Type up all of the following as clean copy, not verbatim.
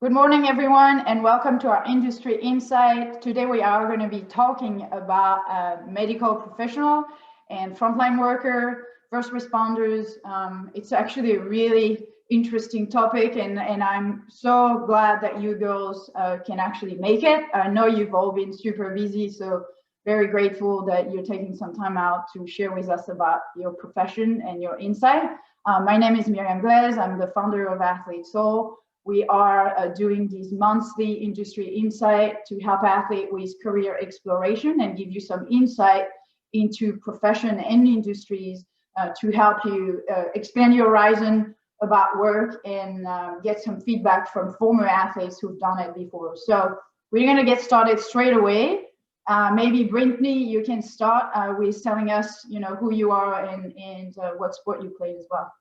Good morning, everyone, and welcome to our Industry Insight. Today we are going to be talking about medical professional and frontline worker, first responders. It's actually a really interesting topic, and I'm so glad that you girls can actually make it. I know you've all been super busy, so very grateful that you're taking some time out to share with us about your profession and your insight. My name is Myriam Glez. I'm the founder of Athlete Soul. We are doing these monthly industry insight to help athletes with career exploration and give you some insight into profession and industries to help you expand your horizon about work and get some feedback from former athletes who've done it before. So we're going to get started straight away. Maybe Brittany, you can start with telling us, who you are and what sport you played as well.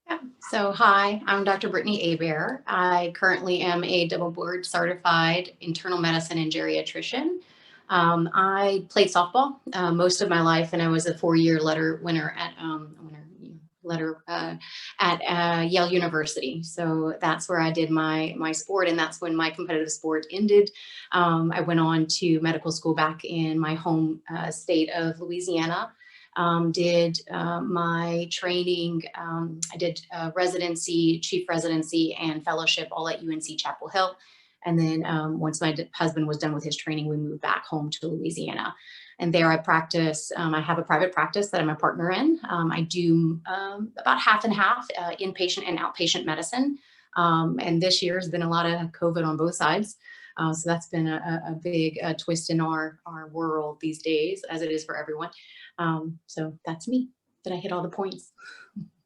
Yeah. So hi, I'm Dr. Brittany Abear. I currently am a double board certified internal medicine and geriatrician. I played softball most of my life, and I was a 4-year letter winner at Yale University. So that's where I did my sport, and that's when my competitive sport ended. I went on to medical school back in my home state of Louisiana. Did my training, I did residency, chief residency, and fellowship all at UNC Chapel Hill. And then once my husband was done with his training, we moved back home to Louisiana. And there I practice, I have a private practice that I'm a partner in. I do about half and half inpatient and outpatient medicine. And this year has been a lot of COVID on both sides. So that's been a big twist in our world these days, as it is for everyone. So that's me. Did I hit all the points?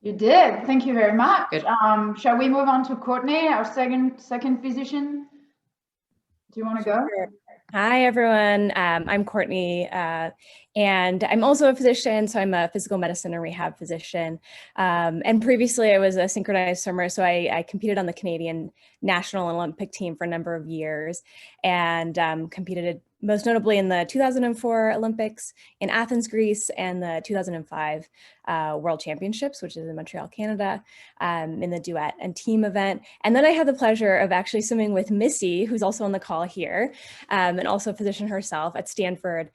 You did. Thank you very much. Shall we move on to Courtney, our second physician? Do you want to go? Sure. Hi, everyone. I'm Courtney, and I'm also a physician. So I'm a physical medicine and rehab physician. And previously I was a synchronized swimmer. So I competed on the Canadian National Olympic team for a number of years and competed most notably in the 2004 Olympics in Athens, Greece, and the 2005 World Championships, which is in Montreal, Canada, in the duet and team event. And then I had the pleasure of actually swimming with Missy, who's also on the call here, and also a physician herself at Stanford.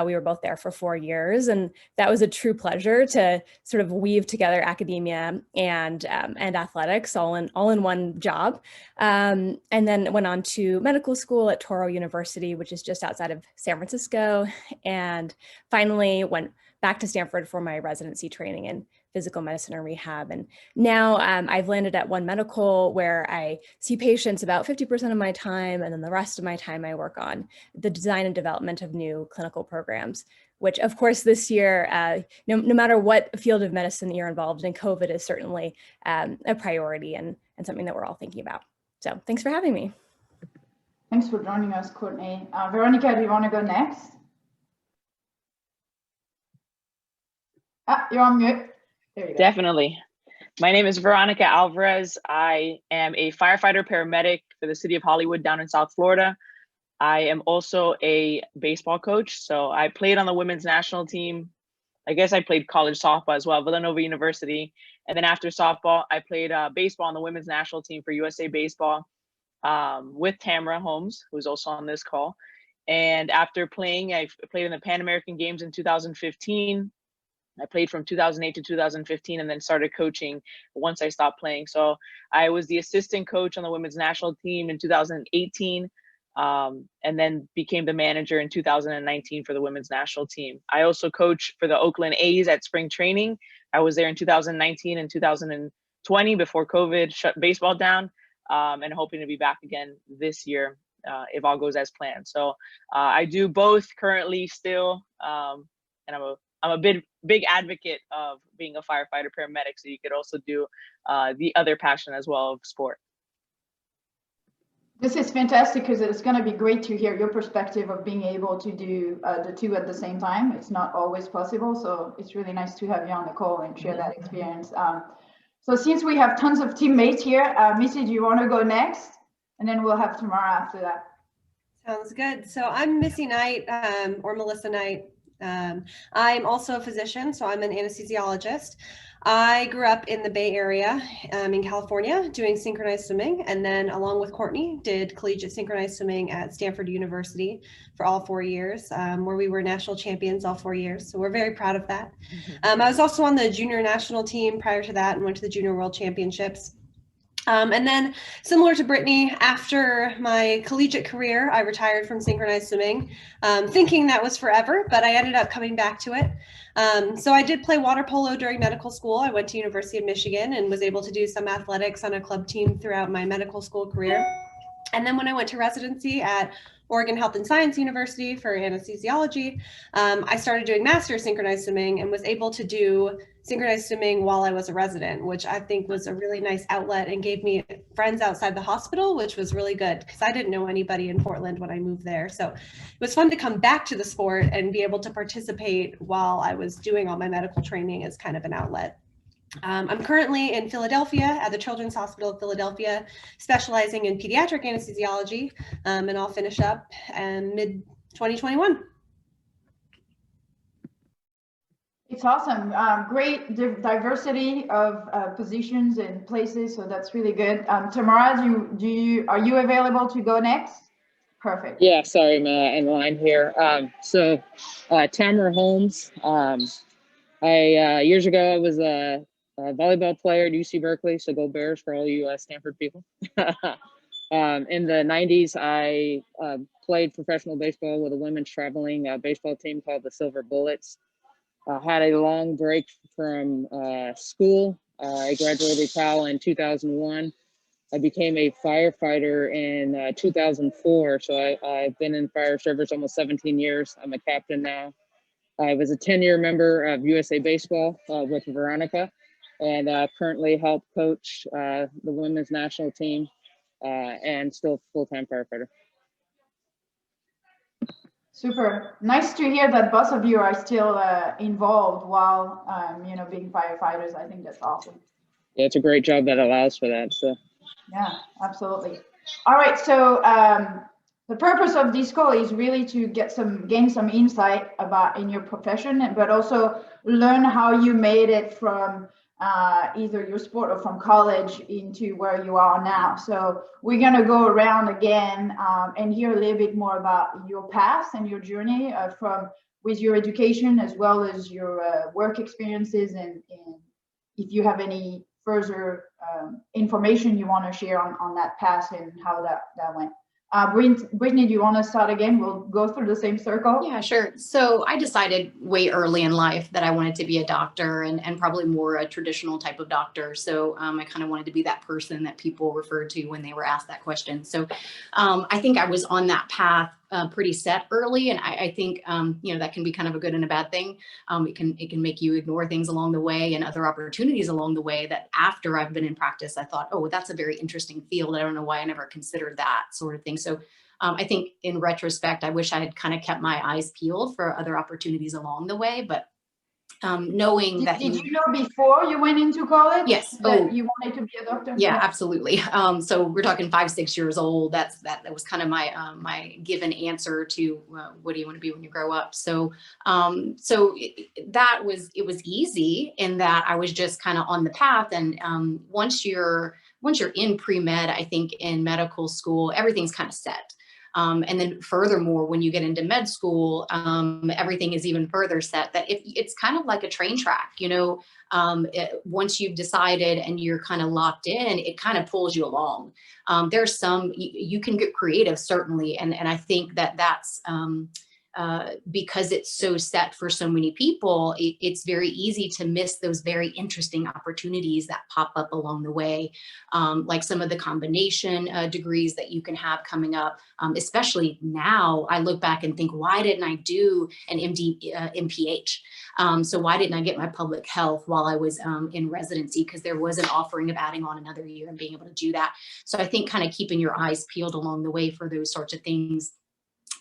We were both there for 4 years, and that was a true pleasure to sort of weave together academia and athletics all in one job. And then went on to medical school at Touro University, which is just outside of San Francisco, and finally went back to Stanford for my residency training in physical medicine and rehab. And now I've landed at One Medical, where I see patients about 50% of my time, and then the rest of my time I work on the design and development of new clinical programs, which of course this year, no matter what field of medicine you're involved in, COVID is certainly a priority and something that we're all thinking about. So thanks for having me. Thanks for joining us, Courtney. Veronica, do you want to go next? You're on mute. There you go. Definitely. My name is Veronica Alvarez. I am a firefighter paramedic for the city of Hollywood down in South Florida. I am also a baseball coach. So I played on the women's national team. I guess I played college softball as well, Villanova University. And then after softball, I played baseball on the women's national team for USA Baseball with Tamara Holmes, who's also on this call. And after playing, I played in the Pan American Games in 2015. I played from 2008 to 2015 and then started coaching once I stopped playing. So I was the assistant coach on the women's national team in 2018 and then became the manager in 2019 for the women's national team. I also coach for the Oakland A's at spring training. I was there in 2019 and 2020 before COVID shut baseball down, and hoping to be back again this year if all goes as planned. So I do both currently still, and I'm a big advocate of being a firefighter paramedic, so you could also do the other passion as well of sport. This is fantastic because it's going to be great to hear your perspective of being able to do the two at the same time. It's not always possible, so it's really nice to have you on the call and share that experience. So since we have tons of teammates here, Missy, do you want to go next? And then we'll have Tamara after that. Sounds good. So I'm Missy Knight, or Melissa Knight. I'm also a physician, so I'm an anesthesiologist. I grew up in the Bay Area in California doing synchronized swimming, and then along with Courtney did collegiate synchronized swimming at Stanford University for all 4 years, where we were national champions all 4 years. So we're very proud of that. I was also on the junior national team prior to that and went to the Junior World Championships. And then similar to Brittany, after my collegiate career, I retired from synchronized swimming, thinking that was forever, but I ended up coming back to it. So I did play water polo during medical school. I went to University of Michigan and was able to do some athletics on a club team throughout my medical school career. And then when I went to residency at Oregon Health and Science University for anesthesiology, I started doing master synchronized swimming and was able to do synchronized swimming while I was a resident, which I think was a really nice outlet and gave me friends outside the hospital, which was really good because I didn't know anybody in Portland when I moved there. So it was fun to come back to the sport and be able to participate while I was doing all my medical training as kind of an outlet. I'm currently in Philadelphia at the Children's Hospital of Philadelphia, specializing in pediatric anesthesiology, and I'll finish up in mid-2021. It's awesome. Great diversity of positions and places, so that's really good. Tamara, are you available to go next? Perfect. Yeah, sorry, I'm in line here. Tamara Holmes. Years ago, I was a volleyball player at UC Berkeley, so go Bears for all you Stanford people. In the 90s, I played professional baseball with a women's traveling baseball team called the Silver Bullets. Had a long break from school. I graduated Cal in 2001. I became a firefighter in 2004, so I've been in fire service almost 17 years. I'm a captain now. I was a 10-year member of USA Baseball with Veronica, and currently help coach the women's national team, and still full-time firefighter. Super. Nice to hear that both of you are still involved while being firefighters. I think that's awesome. Yeah, it's a great job that allows for that. So. Yeah, absolutely. All right, so the purpose of this call is really to gain some insight in your profession, but also learn how you made it from either your sport or from college into where you are now. So we're going to go around again and hear a little bit more about your past and your journey with your education as well as your work experiences, and if you have any further information you want to share on that past and how that went. Brittany, do you want to start again? We'll go through the same circle. Yeah, sure. So I decided way early in life that I wanted to be a doctor, and probably more a traditional type of doctor. So I kind of wanted to be that person that people referred to when they were asked that question. So I think I was on that path pretty set early. And I think, that can be kind of a good and a bad thing. It can make you ignore things along the way and other opportunities along the way that after I've been in practice, I thought, oh, that's a very interesting field. I don't know why I never considered that sort of thing. So I think in retrospect, I wish I had kind of kept my eyes peeled for other opportunities along the way, but knowing that. Did you know before you went into college? Yes. That you wanted to be a doctor? Yeah, absolutely. So we're talking 5-6 years old. That was kind of my given answer to what do you want to be when you grow up? So it was easy in that I was just kind of on the path. And once you're in pre-med, I think in medical school, everything's kind of set. And then furthermore, when you get into med school, everything is even further set, that it's kind of like a train track, once you've decided and you're kind of locked in, it kind of pulls you along. There's you can get creative, certainly. And I think that's because it's so set for so many people, it's very easy to miss those very interesting opportunities that pop up along the way. Like some of the combination degrees that you can have coming up, especially now, I look back and think, why didn't I do an MD, MPH? So why didn't I get my public health while I was in residency? Because there was an offering of adding on another year and being able to do that. So I think kind of keeping your eyes peeled along the way for those sorts of things.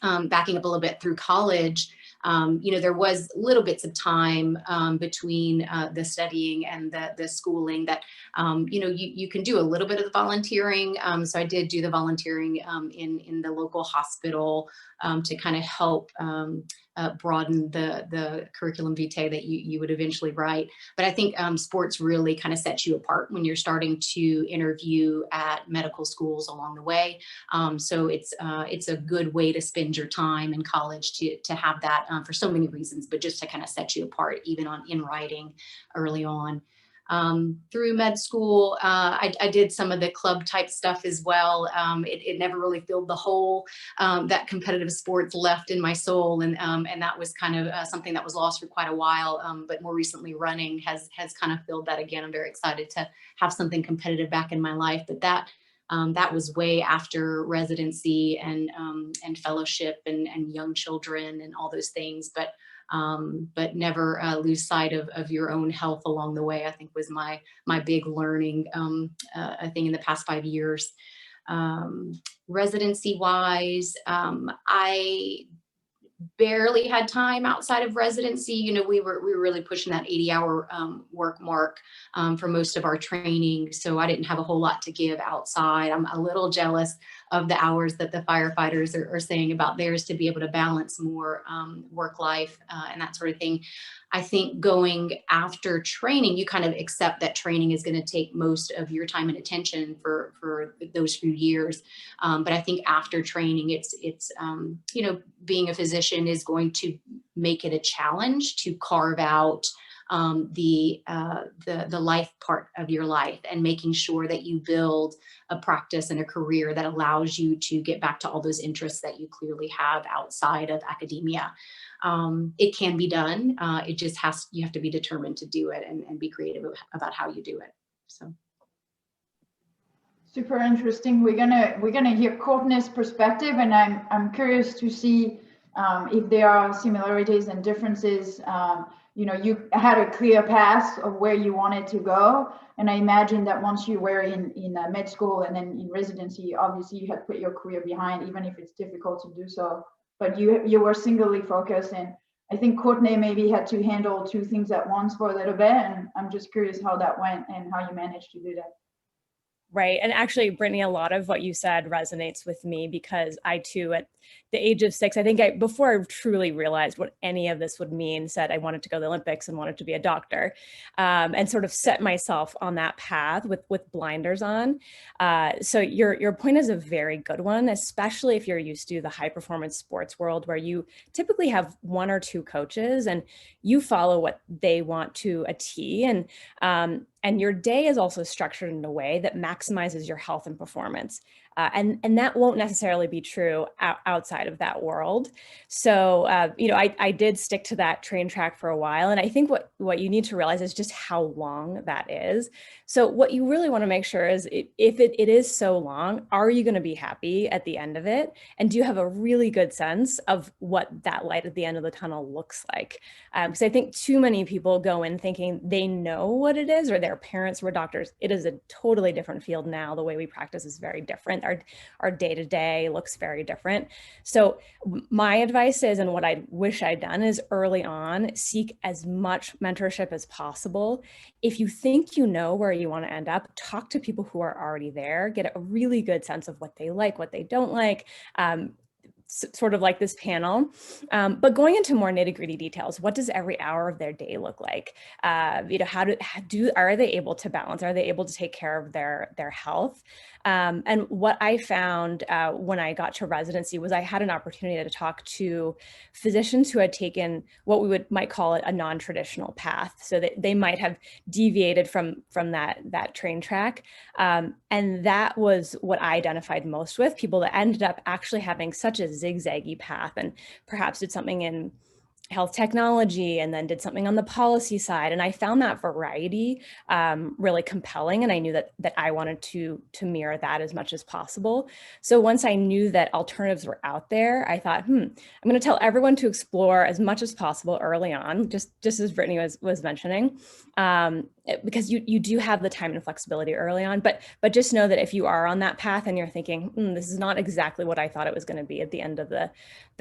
Backing up a little bit through college, there was little bits of time between the studying and the schooling that, you can do a little bit of the volunteering. So I did do the volunteering in the local hospital to kind of help broaden the curriculum vitae that you would eventually write. But I think sports really kind of sets you apart when you're starting to interview at medical schools along the way. So it's a good way to spend your time in college to have that for so many reasons, but just to kind of set you apart even in writing early on. Through med school, I did some of the club type stuff as well. It never really filled the hole that competitive sports left in my soul, and that was kind of something that was lost for quite a while. But more recently, running has kind of filled that again. I'm very excited to have something competitive back in my life, but that was way after residency and fellowship and young children and all those things. But never lose sight of your own health along the way, I think was my big learning thing in the past 5 years. Residency wise, I barely had time outside of residency. You know, we were really pushing that 80-hour work mark for most of our training. So I didn't have a whole lot to give outside. I'm a little jealous of the hours that the firefighters are saying about theirs to be able to balance more work life and that sort of thing. I think going after training, you kind of accept that training is going to take most of your time and attention for those few years. But I think after training, it's you know, being a physician is going to make it a challenge to carve out the life part of your life and making sure that you build a practice and a career that allows you to get back to all those interests that you clearly have outside of academia. It can be done. It just you have to be determined to do it and be creative about how you do it. So. Super interesting. We're gonna hear Courtney's perspective, and I'm curious to see if there are similarities and differences. You know, you had a clear path of where you wanted to go, and I imagine that once you were in med school and then in residency, obviously you had put your career behind, even if it's difficult to do so. But you were singly focused, and I think Courtney maybe had to handle two things at once for a little bit, and I'm just curious how that went and how you managed to do that. Right. And actually, Brittany, a lot of what you said resonates with me because I too, at the age of 6, I think before I truly realized what any of this would mean, said I wanted to go to the Olympics and wanted to be a doctor, and sort of set myself on that path with blinders on. So your point is a very good one, especially if you're used to the high performance sports world where you typically have 1 or 2 coaches and you follow what they want to a T. And your day is also structured in a way that maximizes your health and performance. And that won't necessarily be true outside of that world. So, you know, I did stick to that train track for a while. And I think what you need to realize is just how long that is. So what you really want to make sure is if it is so long, are you going to be happy at the end of it? And do you have a really good sense of what that light at the end of the tunnel looks like? Because I think too many people go in thinking they know what it is, or their parents were doctors. It is a totally different field now. The way we practice is very different. Our day-to-day looks very different. So my advice is, and what I wish I'd done is early on, seek as much mentorship as possible. If you think you know where you want to end up, talk to people who are already there, get a really good sense of what they like, what they don't like, sort of like this panel, but going into more nitty-gritty details. What does every hour of their day look like? You know, are they able to balance? Are they able to take care of their health? And what I found when I got to residency was I had an opportunity to talk to physicians who had taken what we might call it a non-traditional path, so that they might have deviated from that train track. And that was what I identified most with, people that ended up actually having such a zigzaggy path and perhaps did something in health technology and then did something on the policy side. And I found that variety really compelling. And I knew that I wanted to mirror that as much as possible. So once I knew that alternatives were out there, I thought, I'm going to tell everyone to explore as much as possible early on, just as Brittany was mentioning, because you do have the time and flexibility early on, but just know that if you are on that path and you're thinking, this is not exactly what I thought it was going to be at the end of the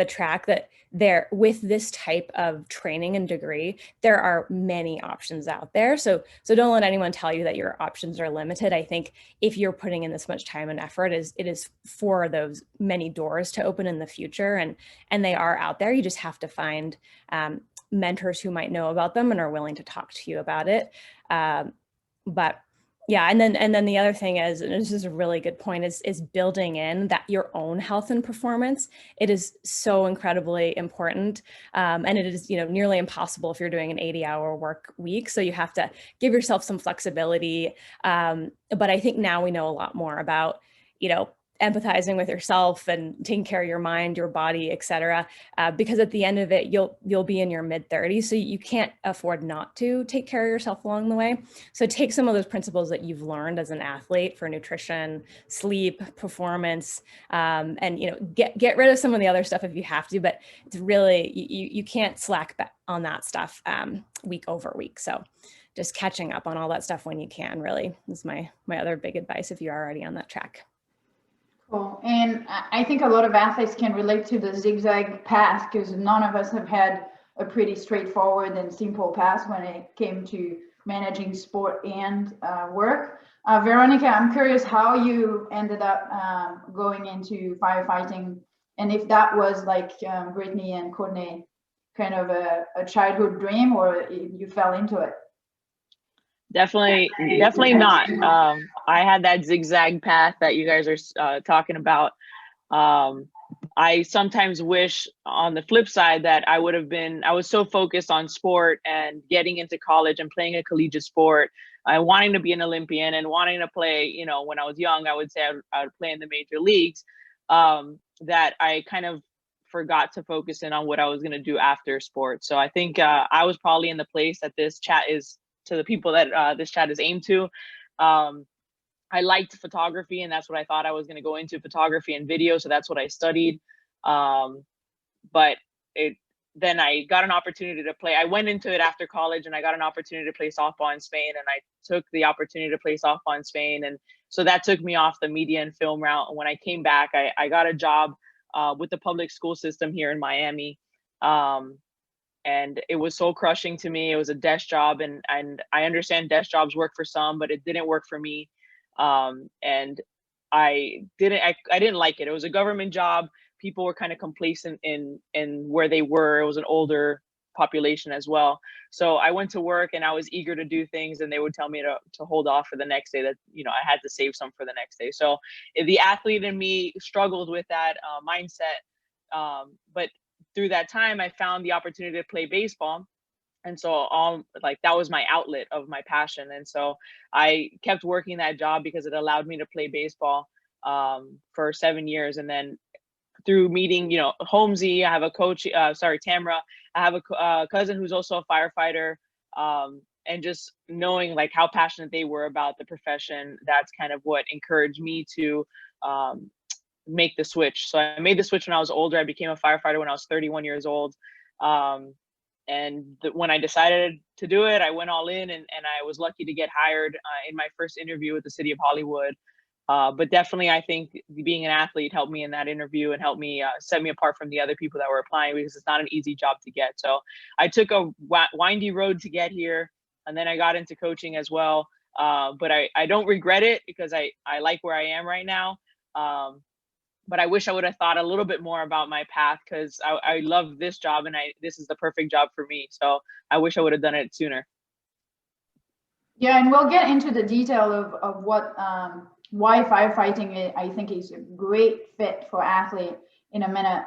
track, that there with this type type of training and degree, there are many options out there. So don't let anyone tell you that your options are limited. I think if you're putting in this much time and effort, it is for those many doors to open in the future, and they are out there. You just have to find mentors who might know about them and are willing to talk to you about it. But yeah, and then the other thing is, and this is a really good point, is building in that your own health and performance. It is so incredibly important, and it is nearly impossible if you're doing an 80-hour work week. So you have to give yourself some flexibility. But I think now we know a lot more about empathizing with yourself and taking care of your mind, your body, et cetera, because at the end of it, you'll be in your mid-30s, so you can't afford not to take care of yourself along the way. So take some of those principles that you've learned as an athlete for nutrition, sleep, performance, and get rid of some of the other stuff if you have to, but it's really, you can't slack back on that stuff week over week. So just catching up on all that stuff when you can, really, is my other big advice if you're already on that track. Cool. And I think a lot of athletes can relate to the zigzag path, because none of us have had a pretty straightforward and simple path when it came to managing sport and work. Veronica, I'm curious how you ended up going into firefighting, and if that was like Brittany and Courtney, kind of a childhood dream, or you fell into it. Definitely not. I had that zigzag path that you guys are talking about. I sometimes wish on the flip side that I was so focused on sport and getting into college and playing a collegiate sport, wanting to be an Olympian and wanting to play, when I was young, I would say I would play in the major leagues, that I kind of forgot to focus in on what I was going to do after sports. So I think I was probably in the place that this chat is, to the people that this chat is aimed to. I liked photography, and that's what I thought I was going to go into, photography and video. So that's what I studied. But then I got an opportunity to play. I went into it after college, and I got an opportunity to play softball in Spain, and I took the opportunity to play softball in Spain. And so that took me off the media and film route. And when I came back, I got a job with the public school system here in Miami. And it was soul crushing to me. It was a desk job, and I understand desk jobs work for some, but it didn't work for me. And I didn't like it. It was a government job. People were kind of complacent in where they were. It was an older population as well. So I went to work, and I was eager to do things, and they would tell me to hold off for the next day, that I had to save some for the next day. So the athlete in me struggled with that mindset. But through that time, I found the opportunity to play baseball. And so that was my outlet of my passion. And so I kept working that job because it allowed me to play baseball for 7 years. And then through meeting, Holmesy, I have a coach, Tamra, I have a cousin who's also a firefighter, and just knowing like how passionate they were about the profession, that's kind of what encouraged me to make the switch. So I made the switch when I was older. I became a firefighter when I was 31 years old. When I decided to do it, I went all in, and I was lucky to get hired in my first interview with the city of Hollywood. But definitely, I think being an athlete helped me in that interview and helped me set me apart from the other people that were applying, because it's not an easy job to get. So I took a windy road to get here, and then I got into coaching as well. But I don't regret it, because I like where I am right now. But I wish I would have thought a little bit more about my path, because I love this job, and this is the perfect job for me. So I wish I would have done it sooner. Yeah, and we'll get into the detail of what why firefighting I think is a great fit for athlete in a minute.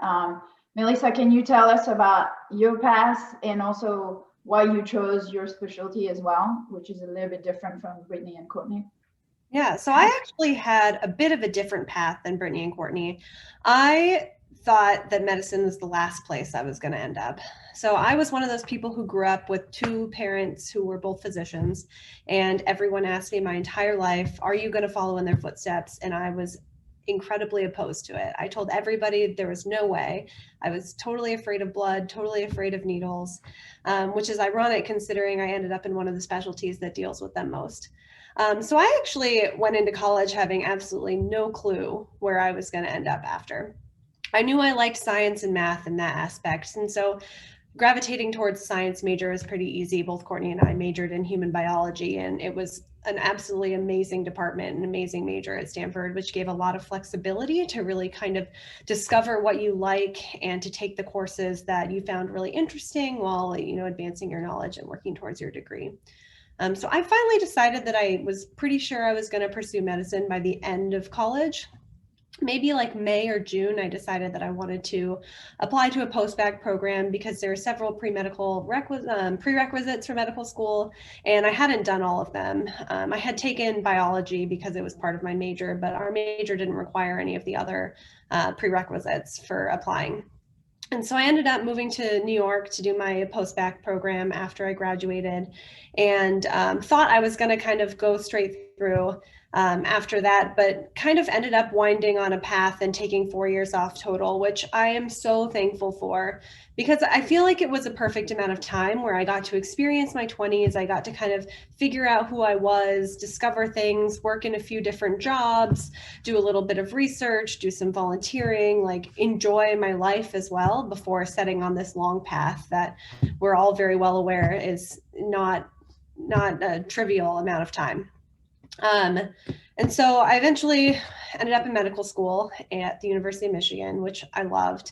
Melissa, can you tell us about your path and also why you chose your specialty as well, which is a little bit different from Brittany and Courtney? Yeah, so I actually had a bit of a different path than Brittany and Courtney. I thought that medicine was the last place I was going to end up. So I was one of those people who grew up with two parents who were both physicians, and everyone asked me my entire life, are you going to follow in their footsteps? And I was incredibly opposed to it. I told everybody there was no way. I was totally afraid of blood, totally afraid of needles, which is ironic considering I ended up in one of the specialties that deals with them most. So I actually went into college having absolutely no clue where I was going to end up after. I knew I liked science and math in that aspect. And so gravitating towards science major was pretty easy. Both Courtney and I majored in human biology, and it was an absolutely amazing department, an amazing major at Stanford, which gave a lot of flexibility to really kind of discover what you like and to take the courses that you found really interesting while, you know, advancing your knowledge and working towards your degree. So I finally decided that I was pretty sure I was going to pursue medicine by the end of college. Maybe like May or June, I decided that I wanted to apply to a post-bac program because there are several pre-medical prerequisites for medical school, and I hadn't done all of them. I had taken biology because it was part of my major, but our major didn't require any of the other prerequisites for applying. And so I ended up moving to New York to do my post-bac program after I graduated, and thought I was going to kind of go straight through after that, but kind of ended up winding on a path and taking 4 years off total, which I am so thankful for, because I feel like it was a perfect amount of time where I got to experience my 20s. I got to kind of figure out who I was, discover things, work in a few different jobs, do a little bit of research, do some volunteering, like enjoy my life as well before setting on this long path that we're all very well aware is not a trivial amount of time. And so I eventually ended up in medical school at the University of Michigan, which I loved.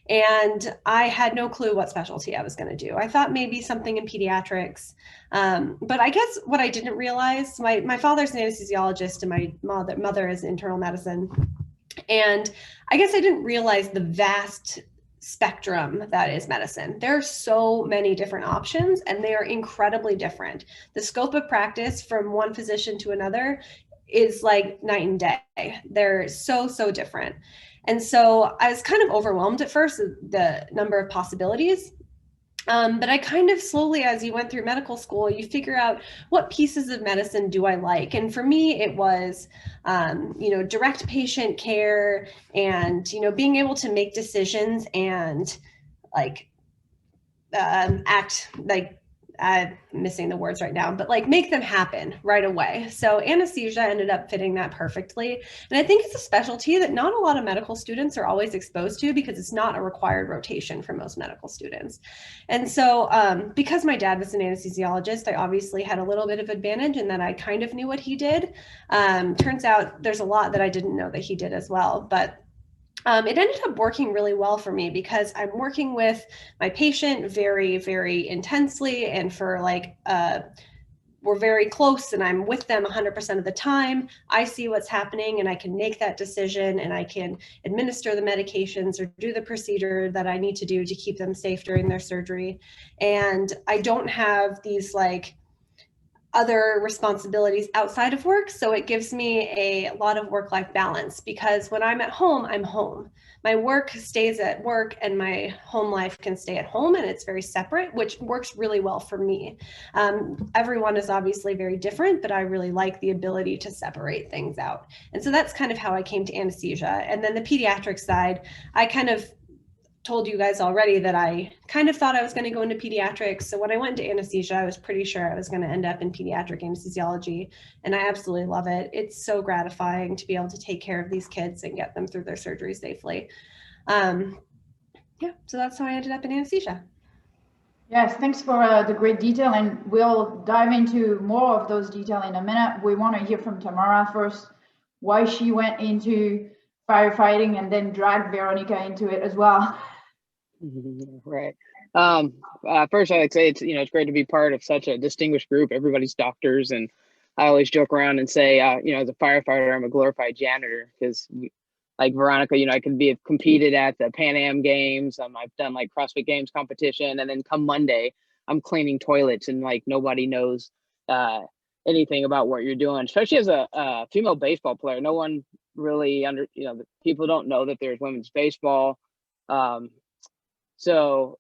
And I had no clue what specialty I was going to do. I thought maybe something in pediatrics. But I guess what I didn't realize, my father's an anesthesiologist and my mother is internal medicine. And I guess I didn't realize the vast spectrum that is medicine. There are so many different options and they are incredibly different. The scope of practice from one physician to another is like night and day. They're so different. And so I was kind of overwhelmed at first with the number of possibilities. But I kind of slowly, as you went through medical school, you figure out what pieces of medicine do I like. And for me, it was, direct patient care and, being able to make decisions and like act like, I'm missing the words right now, but like make them happen right away. So anesthesia ended up fitting that perfectly. And I think it's a specialty that not a lot of medical students are always exposed to because it's not a required rotation for most medical students. And so because my dad was an anesthesiologist, I obviously had a little bit of advantage in that I kind of knew what he did. Turns out there's a lot that I didn't know that he did as well, but it ended up working really well for me because I'm working with my patient very, very intensely, and for like, we're very close and I'm with them 100% of the time. I see what's happening and I can make that decision and I can administer the medications or do the procedure that I need to do to keep them safe during their surgery. And I don't have these like other responsibilities outside of work. So it gives me a lot of work-life balance because when I'm at home, I'm home. My work stays at work and my home life can stay at home, and it's very separate, which works really well for me. Everyone is obviously very different, but I really like the ability to separate things out. And so that's kind of how I came to anesthesia. And then the pediatric side, I kind of told you guys already that I kind of thought I was going to go into pediatrics. So when I went into anesthesia, I was pretty sure I was going to end up in pediatric anesthesiology, and I absolutely love it. It's so gratifying to be able to take care of these kids and get them through their surgery safely. Yeah, so that's how I ended up in anesthesia. Yes, thanks for the great detail, and we'll dive into more of those details in a minute. We want to hear from Tamara first, why she went into firefighting and then dragged Veronica into it as well. Right. First, I'd say it's great to be part of such a distinguished group. Everybody's doctors, and I always joke around and say, as a firefighter, I'm a glorified janitor because, like Veronica, I could have competed at the Pan Am Games. I've done like CrossFit Games competition, and then come Monday, I'm cleaning toilets, and like nobody knows anything about what you're doing. Especially as a female baseball player, no one really people don't know that there's women's baseball. So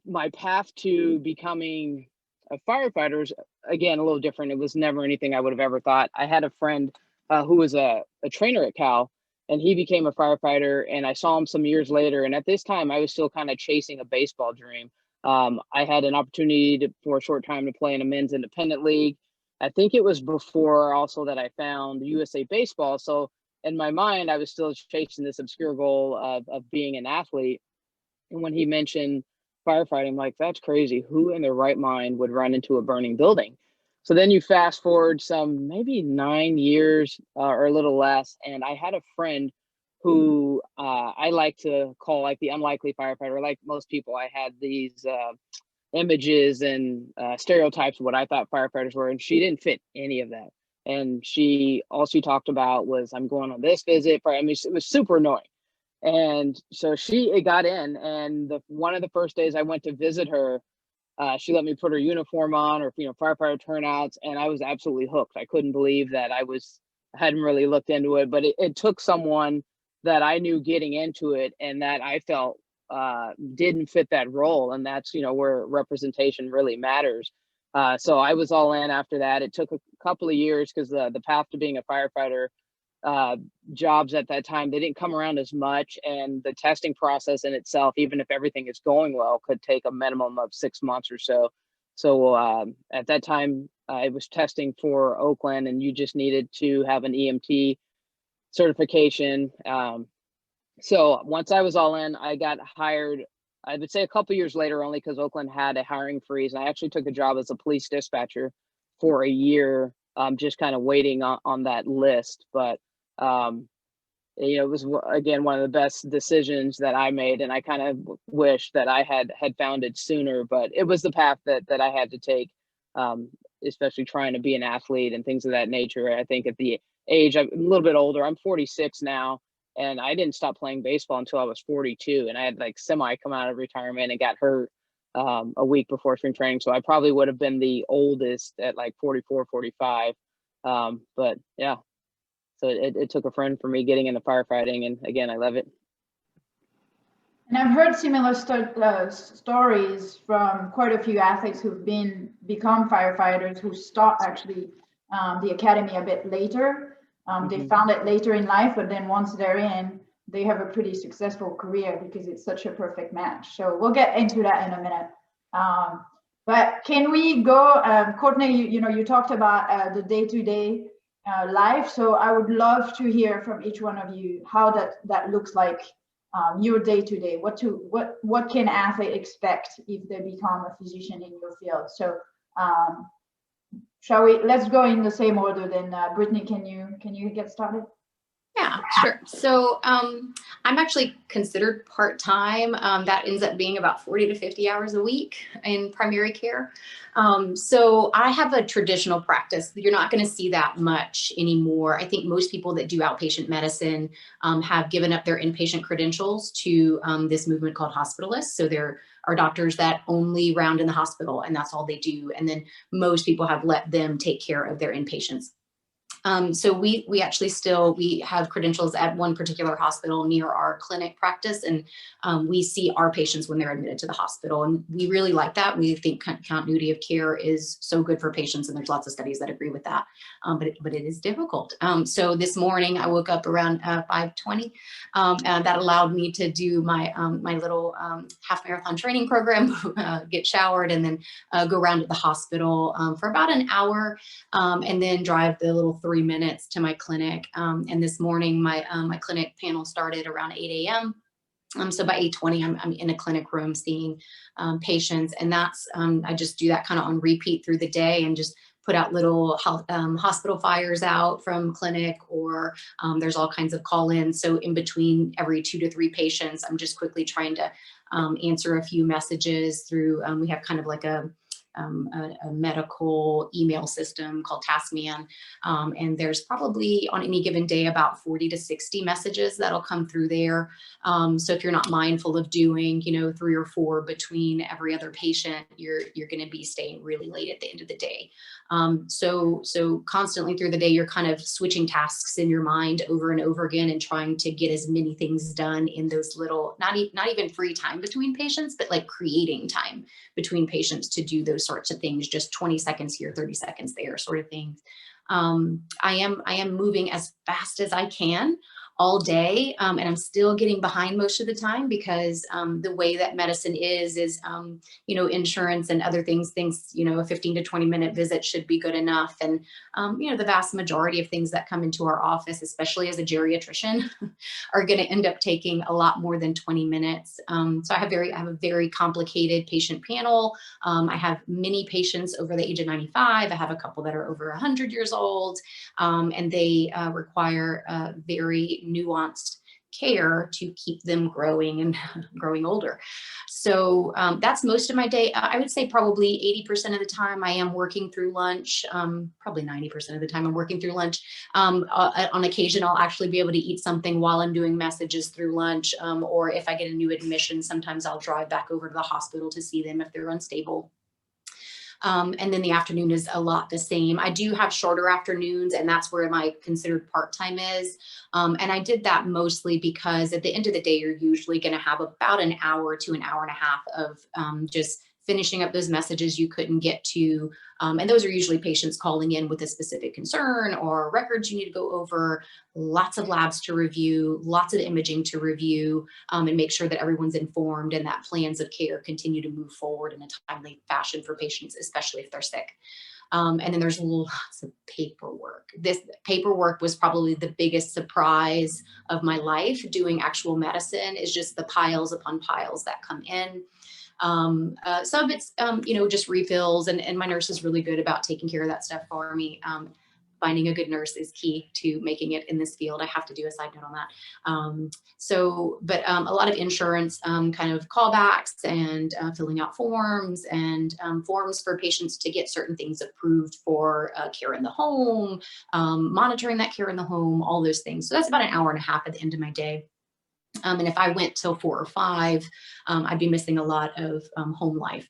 my path to becoming a firefighter is, again, a little different. It was never anything I would have ever thought. I had a friend who was a trainer at Cal, and he became a firefighter, and I saw him some years later. And at this time, I was still kind of chasing a baseball dream. I had an opportunity for a short time to play in a men's independent league. I think it was before also that I found USA Baseball. So in my mind, I was still chasing this obscure goal of being an athlete. And when he mentioned firefighting. I'm like, that's crazy. Who in their right mind would run into a burning building? So then you fast forward some maybe 9 years or a little less, and I had a friend who I like to call like the unlikely firefighter. Like most people, I had these images and stereotypes of what I thought firefighters were, and she didn't fit any of that. And all she talked about was, I'm going on this visit. I mean, it was super annoying. And so it got in, and one of the first days I went to visit her, she let me put her uniform on, or firefighter turnouts, and I was absolutely hooked. I couldn't believe that I hadn't really looked into it, but it took someone that I knew getting into it and that I felt didn't fit that role, and that's where representation really matters. So I was all in after that. It took a couple of years because the path to being a firefighter, jobs at that time, they didn't come around as much, and the testing process in itself, even if everything is going well, could take a minimum of 6 months or so. So at that time, I was testing for Oakland, and you just needed to have an EMT certification. So once I was all in, I got hired, I would say a couple years later, only because Oakland had a hiring freeze. And I actually took a job as a police dispatcher for a year, just kind of waiting on that list. But it was, again, one of the best decisions that I made, and I kind of wish that I had found it sooner, but it was the path that I had to take, especially trying to be an athlete and things of that nature. I think at the age, I'm a little bit older, I'm 46 now, and I didn't stop playing baseball until I was 42, and I had like come out of retirement and got hurt a week before spring training. So I probably would have been the oldest at like 44, 45. But yeah. So it took a friend for me getting into firefighting, and again, I love it. And I've heard similar stories from quite a few athletes who've become firefighters who start actually the academy a bit later. They found it later in life, but then once they're in, they have a pretty successful career because it's such a perfect match. So we'll get into that in a minute. But can we go, Courtney, you talked about the day-to-day life. So I would love to hear from each one of you how that looks like, your day-to-day. What can athlete expect if they become a physician in your field? So let's go in the same order then. Brittany, can you get started? Yeah, sure. So I'm actually considered part-time. That ends up being about 40 to 50 hours a week in primary care. So I have a traditional practice. You're not going to see that much anymore. I think most people that do outpatient medicine have given up their inpatient credentials to this movement called hospitalists. So there are doctors that only round in the hospital, and that's all they do. And then most people have let them take care of their inpatients. So we actually we have credentials at one particular hospital near our clinic practice, and we see our patients when they're admitted to the hospital, and we really like that. We think continuity of care is so good for patients, and there's lots of studies that agree with that, but it is difficult. So this morning I woke up around 5:20, and that allowed me to do my little half marathon training program, get showered, and then go around to the hospital for about an hour, and then drive the little 3 minutes to my clinic. And this morning, my clinic panel started around 8 a.m. So by 8:20, I'm in a clinic room seeing patients, and that's I just do that kind of on repeat through the day, and just put out little hospital fires out from clinic, or there's all kinds of call-ins. So in between every 2 to 3 patients, I'm just quickly trying to answer a few messages through. We have kind of like a medical email system called TaskMan. And there's probably on any given day about 40 to 60 messages that'll come through there. So if you're not mindful of doing, 3 or 4 between every other patient, you're going to be staying really late at the end of the day. So constantly through the day, you're kind of switching tasks in your mind over and over again, and trying to get as many things done in those little, not even free time between patients, but like creating time between patients to do those sorts of things, just 20 seconds here, 30 seconds there, sort of things. I am moving as fast as I can all day, and I'm still getting behind most of the time because the way that medicine is insurance and other things, a 15 to 20 minute visit should be good enough. And, the vast majority of things that come into our office, especially as a geriatrician, are going to end up taking a lot more than 20 minutes. So I have a very complicated patient panel. I have many patients over the age of 95. I have a couple that are over 100 years old, and they require very nuanced care to keep them growing and growing older. So that's most of my day. I would say probably 80% of the time I am working through lunch. Probably 90% of the time I'm working through lunch. On occasion, I'll actually be able to eat something while I'm doing messages through lunch. Or if I get a new admission, sometimes I'll drive back over to the hospital to see them if they're unstable. And then the afternoon is a lot the same. I do have shorter afternoons, and that's where my considered part-time is. And I did that mostly because at the end of the day, you're usually going to have about an hour to an hour and a half of just finishing up those messages you couldn't get to. And those are usually patients calling in with a specific concern or records you need to go over, lots of labs to review, lots of imaging to review, and make sure that everyone's informed and that plans of care continue to move forward in a timely fashion for patients, especially if they're sick. And then there's lots of paperwork. This paperwork was probably the biggest surprise of my life. Doing actual medicine is just the piles upon piles that come in. Some of it's, just refills, and my nurse is really good about taking care of that stuff for me. Finding a good nurse is key to making it in this field. I have to do a side note on that. But a lot of insurance kind of callbacks and filling out forms and forms for patients to get certain things approved for care in the home, monitoring that care in the home, all those things. So that's about an hour and a half at the end of my day. And if I went till 4 or 5, I'd be missing a lot of home life.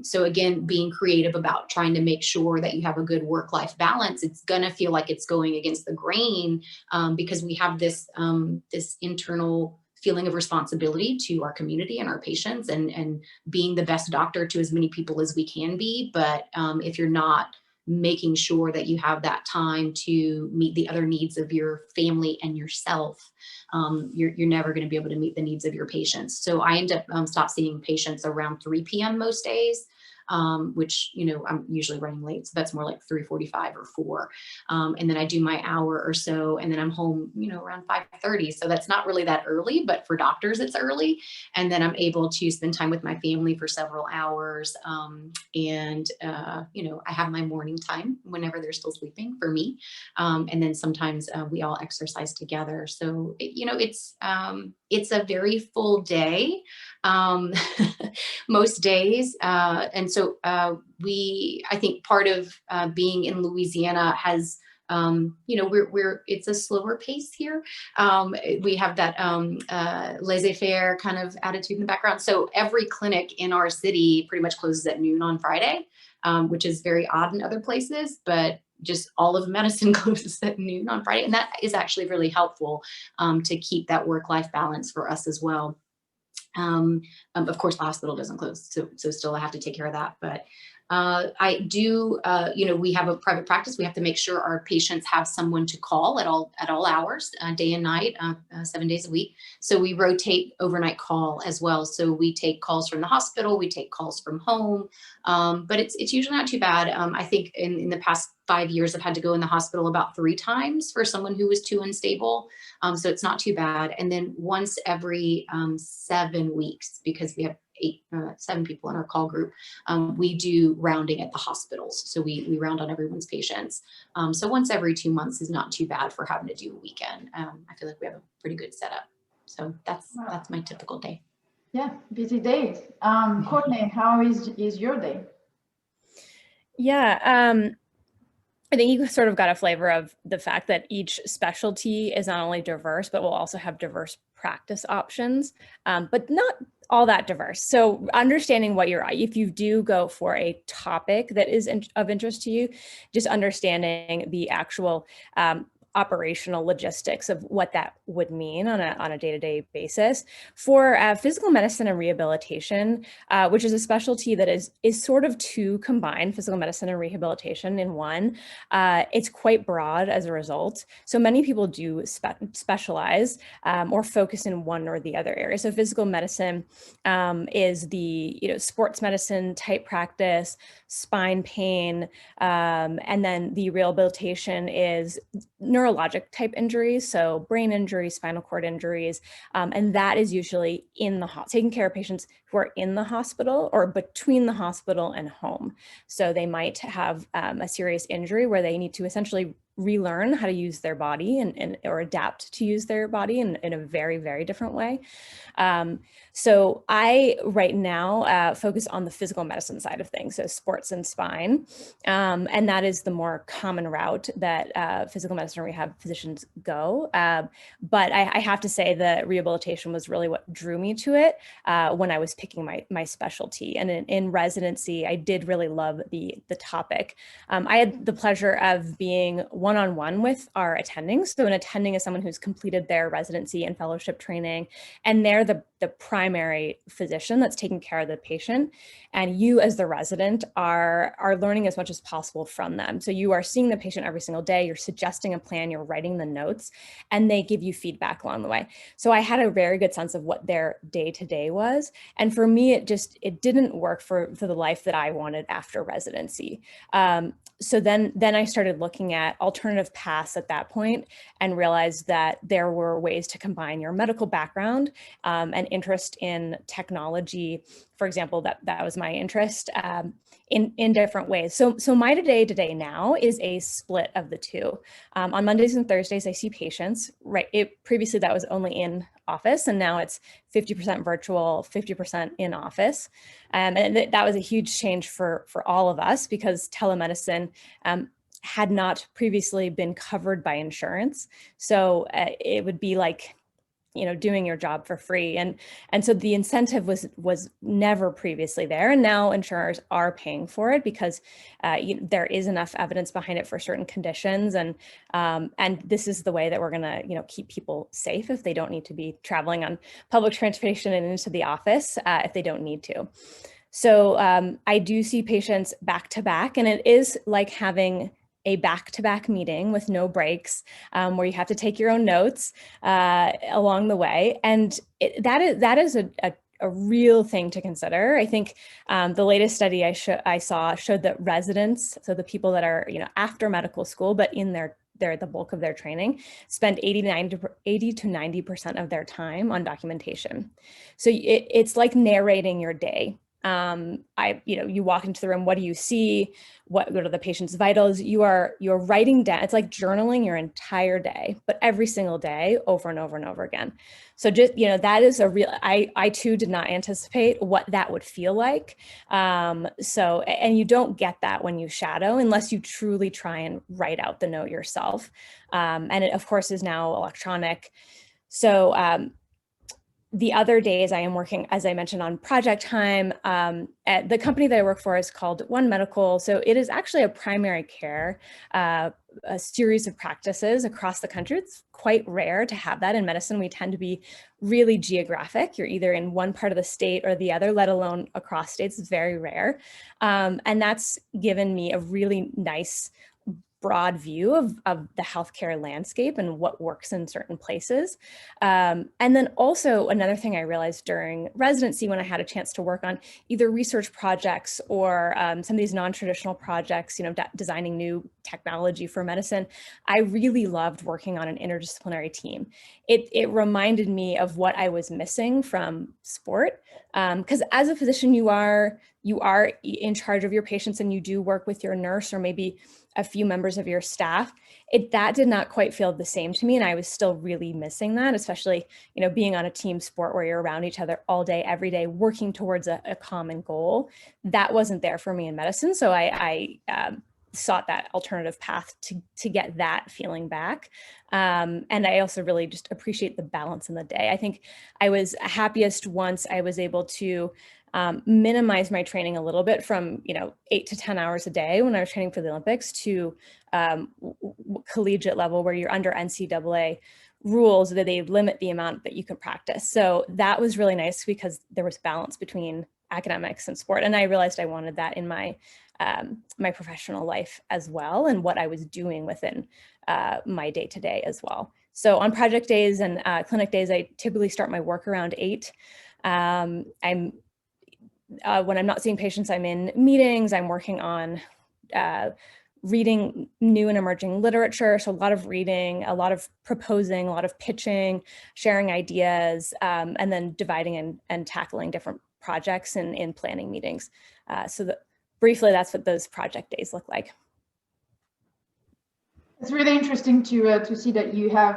So again, being creative about trying to make sure that you have a good work-life balance. It's going to feel like it's going against the grain because we have this internal feeling of responsibility to our community and our patients and being the best doctor to as many people as we can be. But if you're not making sure that you have that time to meet the other needs of your family and yourself, you're never going to be able to meet the needs of your patients. So I end up stop seeing patients around 3 p.m. most days, which, I'm usually running late. So that's more like 3:45 or 4. And then I do my hour or so, and then I'm home, around 5:30. So that's not really that early, but for doctors, it's early. And then I'm able to spend time with my family for several hours. I have my morning time whenever they're still sleeping for me. And then sometimes we all exercise together. So, it's a very full day. Most days. And so I think part of being in Louisiana has, it's a slower pace here. We have that laissez-faire kind of attitude in the background. So every clinic in our city pretty much closes at noon on Friday, which is very odd in other places, but just all of medicine closes at noon on Friday. And that is actually really helpful to keep that work-life balance for us as well. Of course, the hospital doesn't close, so still I have to take care of that. But I do, we have a private practice. We have to make sure our patients have someone to call at all hours, day and night, 7 days a week. So we rotate overnight call as well. So we take calls from the hospital, we take calls from home, but it's usually not too bad. I think in the past 5 years, I've had to go in the hospital about 3 times for someone who was too unstable. So it's not too bad. And then once every 7 weeks, because we have 7 people in our call group, we do rounding at the hospitals. So we round on everyone's patients. So once every 2 months is not too bad for having to do a weekend. I feel like we have a pretty good setup. So that's my typical day. Yeah, busy days. Courtney, how is your day? Yeah, I think you sort of got a flavor of the fact that each specialty is not only diverse, but will also have diverse practice options, but not all that diverse. So understanding if you do go for a topic that is of interest to you, just understanding the actual operational logistics of what that would mean on a day-to-day basis. For physical medicine and rehabilitation, which is a specialty that is sort of two combined, physical medicine and rehabilitation in one, it's quite broad as a result. So many people do specialize or focus in one or the other area. So physical medicine is the sports medicine type practice, spine pain, and then the rehabilitation is neurologic type injuries, so brain injuries, spinal cord injuries, and that is usually in the taking care of patients who are in the hospital or between the hospital and home. So they might have a serious injury where they need to essentially relearn how to use their body or adapt to use their body in a very, very different way. So I right now focus on the physical medicine side of things, so sports and spine, and that is the more common route that physical medicine and rehab physicians go. But I have to say that rehabilitation was really what drew me to it when I was picking my specialty. And in residency, I did really love the topic. I had the pleasure of being one-on-one with our attending. So an attending is someone who's completed their residency and fellowship training, and they're the primary physician that's taking care of the patient. And you as the resident are learning as much as possible from them. So you are seeing the patient every single day, you're suggesting a plan, you're writing the notes, and they give you feedback along the way. So I had a very good sense of what their day-to-day was. And for me, it didn't work for the life that I wanted after residency. So then I started looking at alternative paths at that point and realized that there were ways to combine your medical background and interest in technology. For example, that was my interest in different ways. So my day-to-day now is a split of the two. On Mondays and Thursdays, I see patients, right? Previously that was only in office, and now it's 50% virtual, 50% in office. And that was a huge change for all of us because telemedicine had not previously been covered by insurance. So it would be like, doing your job for free. And so the incentive was never previously there. And now insurers are paying for it because there is enough evidence behind it for certain conditions. And this is the way that we're gonna, keep people safe if they don't need to be traveling on public transportation and into the office if they don't need to. So I do see patients back to back, and it is like having a back-to-back meeting with no breaks, where you have to take your own notes along the way. And that is a real thing to consider. I think the latest study I saw showed that residents, so the people that are after medical school, but in the bulk of their training, spend 80 to 90% of their time on documentation. So it's like narrating your day. You walk into the room, what do you see? What are the patient's vitals? You're writing down, it's like journaling your entire day, but every single day over and over and over again. So just, that is I too did not anticipate what that would feel like. And you don't get that when you shadow unless you truly try and write out the note yourself. And it of course is now electronic. So, the other days I am working, as I mentioned, on project time. At the company that I work for is called One Medical. So it is actually a primary care, a series of practices across the country. It's quite rare to have that in medicine. We tend to be really geographic. You're either in one part of the state or the other, let alone across states. It's very rare. And that's given me a really nice broad view of the healthcare landscape and what works in certain places. And then also another thing I realized during residency when I had a chance to work on either research projects or some of these non-traditional projects, designing new technology for medicine, I really loved working on an interdisciplinary team. It reminded me of what I was missing from sport. Because as a physician, you are in charge of your patients and you do work with your nurse or maybe a few members of your staff. That did not quite feel the same to me. And I was still really missing that, especially, being on a team sport where you're around each other all day, every day, working towards a common goal. That wasn't there for me in medicine. So I sought that alternative path to get that feeling back. And I also really just appreciate the balance in the day. I think I was happiest once I was able to minimize my training a little bit from, 8 to 10 hours a day when I was training for the Olympics to collegiate level where you're under NCAA rules that they limit the amount that you can practice. So that was really nice because there was balance between academics and sport. And I realized I wanted that in my my professional life as well, and what I was doing within my day-to-day as well. So on project days and clinic days, I typically start my work around 8. When I'm not seeing patients, I'm in meetings, I'm working on reading new and emerging literature. So a lot of reading, a lot of proposing, a lot of pitching, sharing ideas, and then dividing and tackling different projects and in planning meetings. Briefly, that's what those project days look like. It's really interesting to see that you have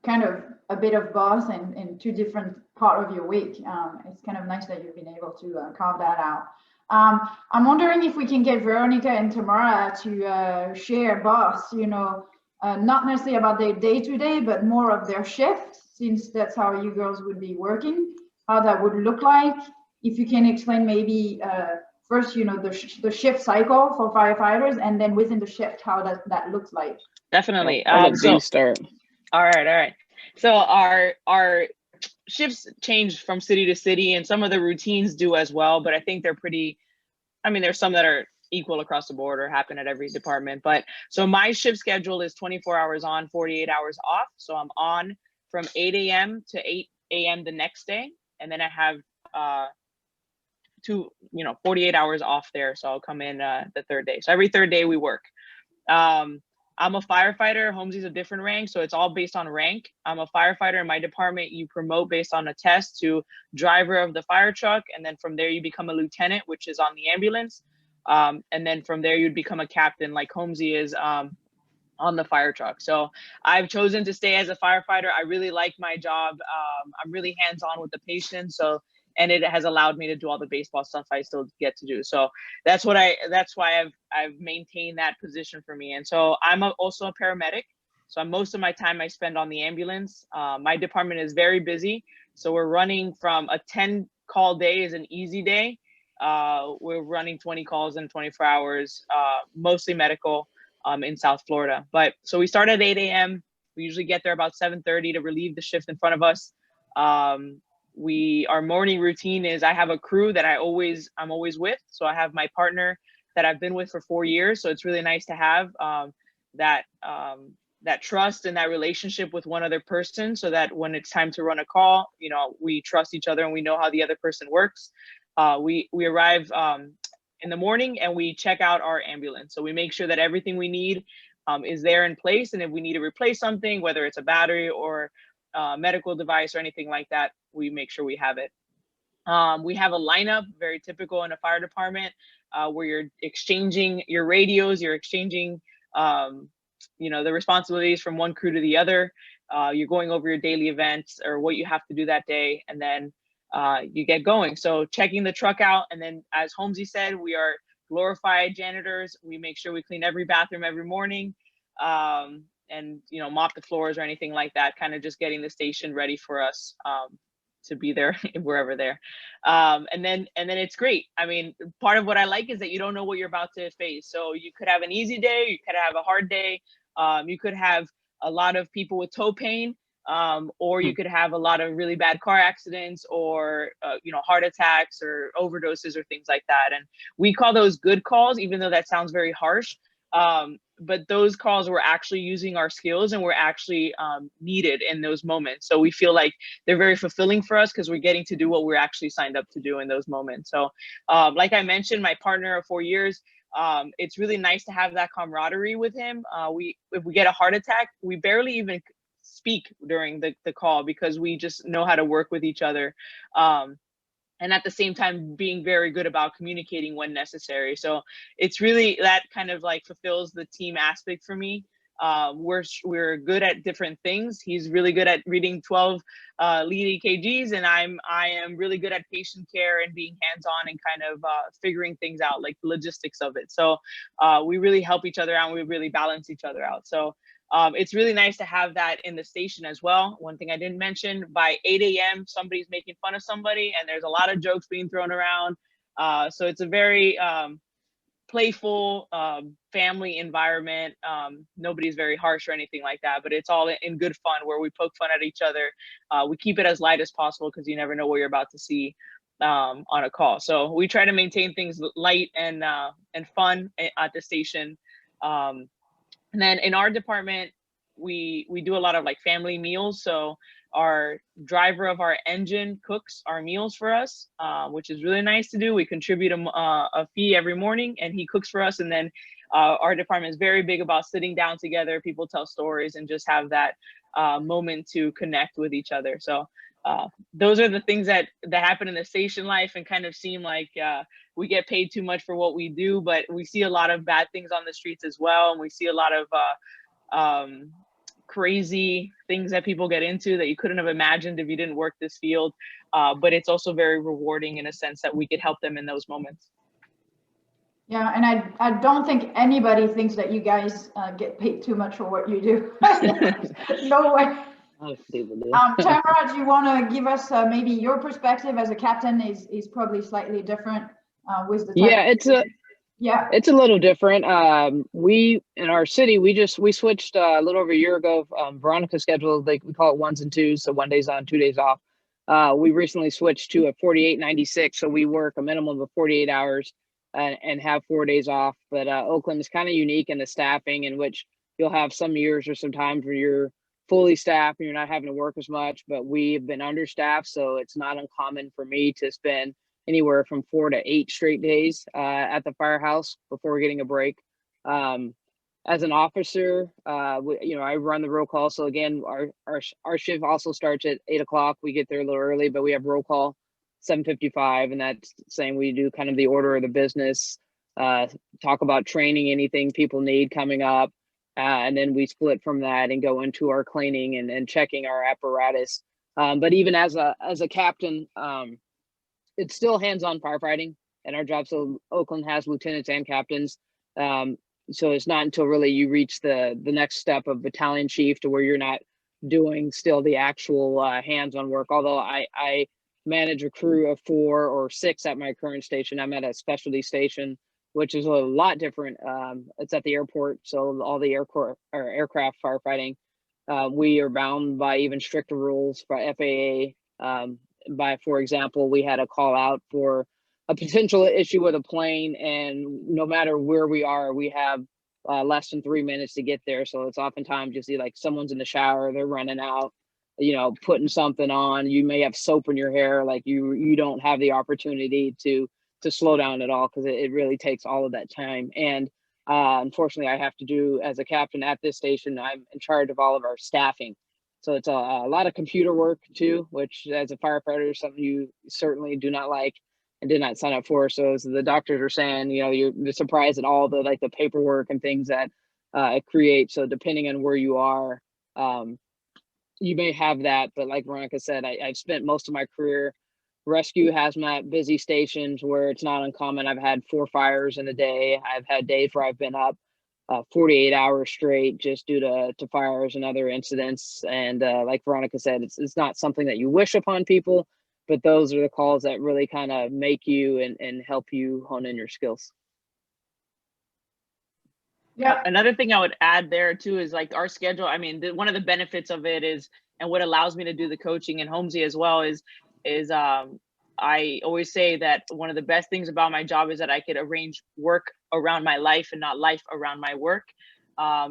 kind of a bit of both in two different part of your week. It's kind of nice that you've been able to carve that out. I'm wondering if we can get Veronica and Tamara to share both, not necessarily about their day-to-day, but more of their shift, since that's how you girls would be working, how that would look like. If you can explain maybe first, the shift cycle for firefighters, and then within the shift, how that looks like. Definitely. So start. All right. So our shifts change from city to city, and some of the routines do as well, but I think they're pretty, there's some that are equal across the board or happen at every department. But so my shift schedule is 24 hours on, 48 hours off. So I'm on from 8 a.m. to 8 a.m. the next day. And then I have 48 hours off there. So I'll come in the third day. So every third day we work. I'm a firefighter. Holmesy's a different rank, so it's all based on rank. I'm a firefighter. In my department, you promote based on a test to driver of the fire truck, and then from there you become a lieutenant, which is on the ambulance, and then from there you'd become a captain, like Holmesy is on the fire truck. So I've chosen to stay as a firefighter. I really like my job. I'm really hands-on with the patients, and it has allowed me to do all the baseball stuff I still get to do. So that's why I've maintained that position for me. And so I'm also a paramedic. So most of my time I spend on the ambulance. My department is very busy. So we're running from a 10 call day is an easy day. We're running 20 calls in 24 hours, mostly medical in South Florida. But so we start at 8 a.m. We usually get there about 7:30 to relieve the shift in front of us. Our morning routine is I have a crew that I'm always with. So I have my partner that I've been with for 4 years. So it's really nice to have that trust and that relationship with one other person, so that when it's time to run a call, we trust each other and we know how the other person works. We arrive in the morning and we check out our ambulance. So we make sure that everything we need is there in place. And if we need to replace something, whether it's a battery or medical device or anything like that, we make sure we have it. We have a lineup, very typical in a fire department, where you're exchanging your radios, you're exchanging, the responsibilities from one crew to the other. You're going over your daily events or what you have to do that day, and then you get going. So checking the truck out, and then as Holmesy said, we are glorified janitors. We make sure we clean every bathroom every morning. And mop the floors or anything like that, kind of just getting the station ready for us to be there wherever there. And then it's great. Part of what I like is that you don't know what you're about to face. So you could have an easy day, you could have a hard day, you could have a lot of people with toe pain, or you could have a lot of really bad car accidents, or heart attacks or overdoses or things like that. And we call those good calls, even though that sounds very harsh. But those calls, we're actually using our skills and we're actually needed in those moments. So we feel like they're very fulfilling for us because we're getting to do what we're actually signed up to do in those moments. So like I mentioned, my partner of 4 years, it's really nice to have that camaraderie with him. If we get a heart attack, we barely even speak during the call because we just know how to work with each other. And at the same time being very good about communicating when necessary. So it's really that kind of like fulfills the team aspect for me. We're good at different things. He's really good at reading 12 lead EKGs, and I am really good at patient care and being hands-on and kind of figuring things out, like the logistics of it. So we really help each other out and we really balance each other out. So it's really nice to have that in the station as well. One thing I didn't mention, by 8 a.m., somebody's making fun of somebody, and there's a lot of jokes being thrown around. So it's a very playful family environment. Nobody's very harsh or anything like that, but it's all in good fun where we poke fun at each other. We keep it as light as possible because you never know what you're about to see on a call. So we try to maintain things light and fun at the station. And then in our department, we do a lot of like family meals. So our driver of our engine cooks our meals for us, which is really nice to do. We contribute a fee every morning, and he cooks for us. And then our department is very big about sitting down together. People tell stories and just have that moment to connect with each other. So those are the things that happen in the station life and kind of seem like we get paid too much for what we do, but we see a lot of bad things on the streets as well. And we see a lot of crazy things that people get into that you couldn't have imagined if you didn't work this field. But it's also very rewarding in a sense that we could help them in those moments. Yeah, and I don't think anybody thinks that you guys get paid too much for what you do. No way. Tamara, do you want to give us maybe your perspective as a captain is probably slightly different with the type it's a little different. We in our city we switched a little over a year ago. Veronica's schedule, we call it 1s and 2s, so 1 day's on, 2 days off. We recently switched to a 48-96, so we work a minimum of 48 hours and have 4 days off. But Oakland is kind of unique in the staffing, in which you'll have some years or some times where you're fully staffed and you're not having to work as much, but we've been understaffed, so it's not uncommon for me to spend anywhere from 4 to 8 straight days at the firehouse before getting a break. As an officer, I run the roll call. So again, our shift also starts at 8 o'clock. We get there a little early, but we have roll call 7:55, and that's saying we do kind of the order of the business, talk about training, anything people need coming up. And then we split from that and go into our cleaning and checking our apparatus. But even as a captain, it's still hands-on firefighting in our job. So Oakland has lieutenants and captains. So it's not until really you reach the next step of battalion chief to where you're not doing still the actual hands-on work. Although I manage a crew of 4 or 6 at my current station. I'm at a specialty station, which is a lot different. It's at the airport, so all the aircraft firefighting. We are bound by even stricter rules for FAA. For example, we had a call out for a potential issue with a plane, and no matter where we are, we have less than 3 minutes to get there. So it's oftentimes you see like someone's in the shower, they're running out, putting something on. You may have soap in your hair, like you don't have the opportunity to slow down at all, because it really takes all of that time. And unfortunately, I have to do, as a captain at this station, I'm in charge of all of our staffing. So it's a lot of computer work too, which as a firefighter is something you certainly do not like and did not sign up for. So as the doctors are saying, you're surprised at all the paperwork and things that it creates. So depending on where you are, you may have that. But like Veronica said, I've spent most of my career rescue, hazmat, busy stations where it's not uncommon. I've had 4 fires in a day. I've had days where I've been up 48 hours straight just due to fires and other incidents. And like Veronica said, it's not something that you wish upon people, but those are the calls that really kind of make you and help you hone in your skills. Yeah. Another thing I would add there too is like our schedule. I mean, one of the benefits of it is, and what allows me to do the coaching in Holmesy as well is I always say that one of the best things about my job is that I could arrange work around my life and not life around my work.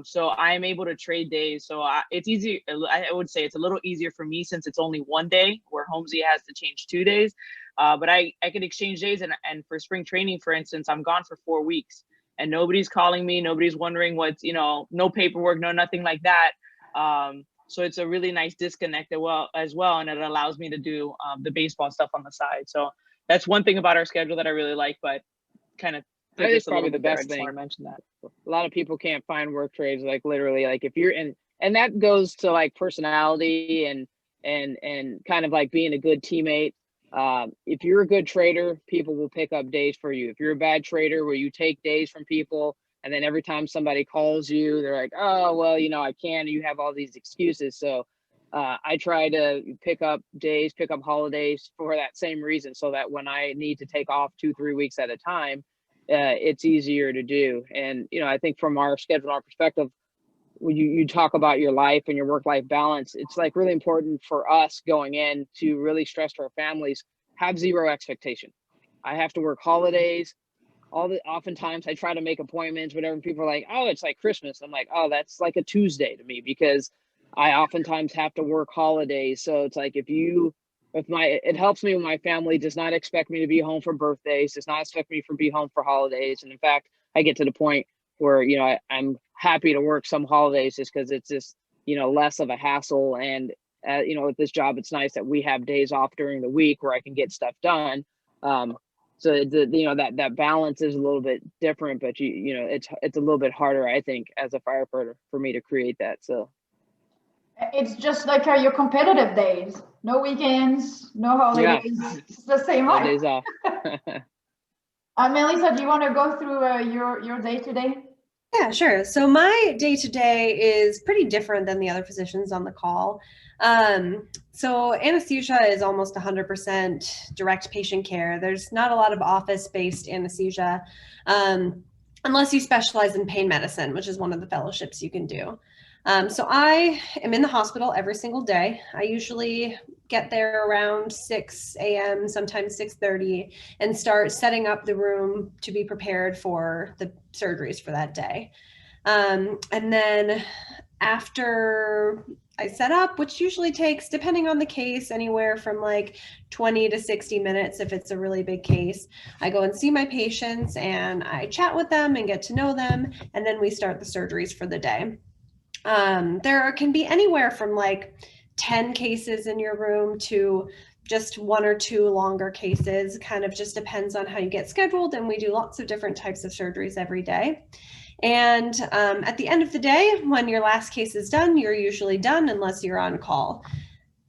So I am able to trade days. So it's easy. I would say it's a little easier for me since it's only 1 day, where Holmesy has to change 2 days. But I can exchange days. And for spring training, for instance, I'm gone for 4 weeks and nobody's calling me. Nobody's wondering what's, no paperwork, no, nothing like that. So it's a really nice disconnect as well. And it allows me to do the baseball stuff on the side. So that's one thing about our schedule that I really like, but kind of that is probably the best thing. I mention that a lot of people can't find work trades, like literally, like if you're in, and that goes to like personality and kind of like being a good teammate. If you're a good trader, people will pick up days for you. If you're a bad trader where you take days from people And then every time somebody calls you, they're like, oh, well, you know, I can't, you have all these excuses. So I try to pick up days, pick up holidays for that same reason, so that when I need to take off 2-3 weeks at a time, it's easier to do. And, you know, I think from our schedule, our perspective, when you talk about your life and your work-life balance, it's like really important for us going in to really stress to our families, have zero expectation. I have to work holidays. Oftentimes I try to make appointments, whatever. People are like, oh, it's like Christmas. I'm like, oh, that's like a Tuesday to me, because I oftentimes have to work holidays. So it's like, it helps me when my family does not expect me to be home for birthdays, does not expect me to be home for holidays. And in fact, I get to the point where, you know, I'm happy to work some holidays just because it's just, you know, less of a hassle. And, you know, with this job, it's nice that we have days off during the week where I can get stuff done. So you know, that balance is a little bit different, but you know, it's a little bit harder, I think, as a firefighter for me to create that. So it's just like your competitive days, no weekends, no holidays. Yeah. It's the same no life. days off. Melissa, do you want to go through your day to day? Yeah, sure. So my day-to-day is pretty different than the other physicians on the call. So anesthesia is almost 100% direct patient care. There's not a lot of office-based anesthesia, unless you specialize in pain medicine, which is one of the fellowships you can do. So I am in the hospital every single day. I usually get there around 6 a.m., sometimes 6:30, and start setting up the room to be prepared for the surgeries for that day. And then after I set up, which usually takes, depending on the case, anywhere from like 20 to 60 minutes if it's a really big case, I go and see my patients and I chat with them and get to know them, and then we start the surgeries for the day. There can be anywhere from like 10 cases in your room to just 1 or 2 longer cases. Kind of just depends on how you get scheduled, and we do lots of different types of surgeries every day. And at the end of the day, when your last case is done, you're usually done unless you're on call.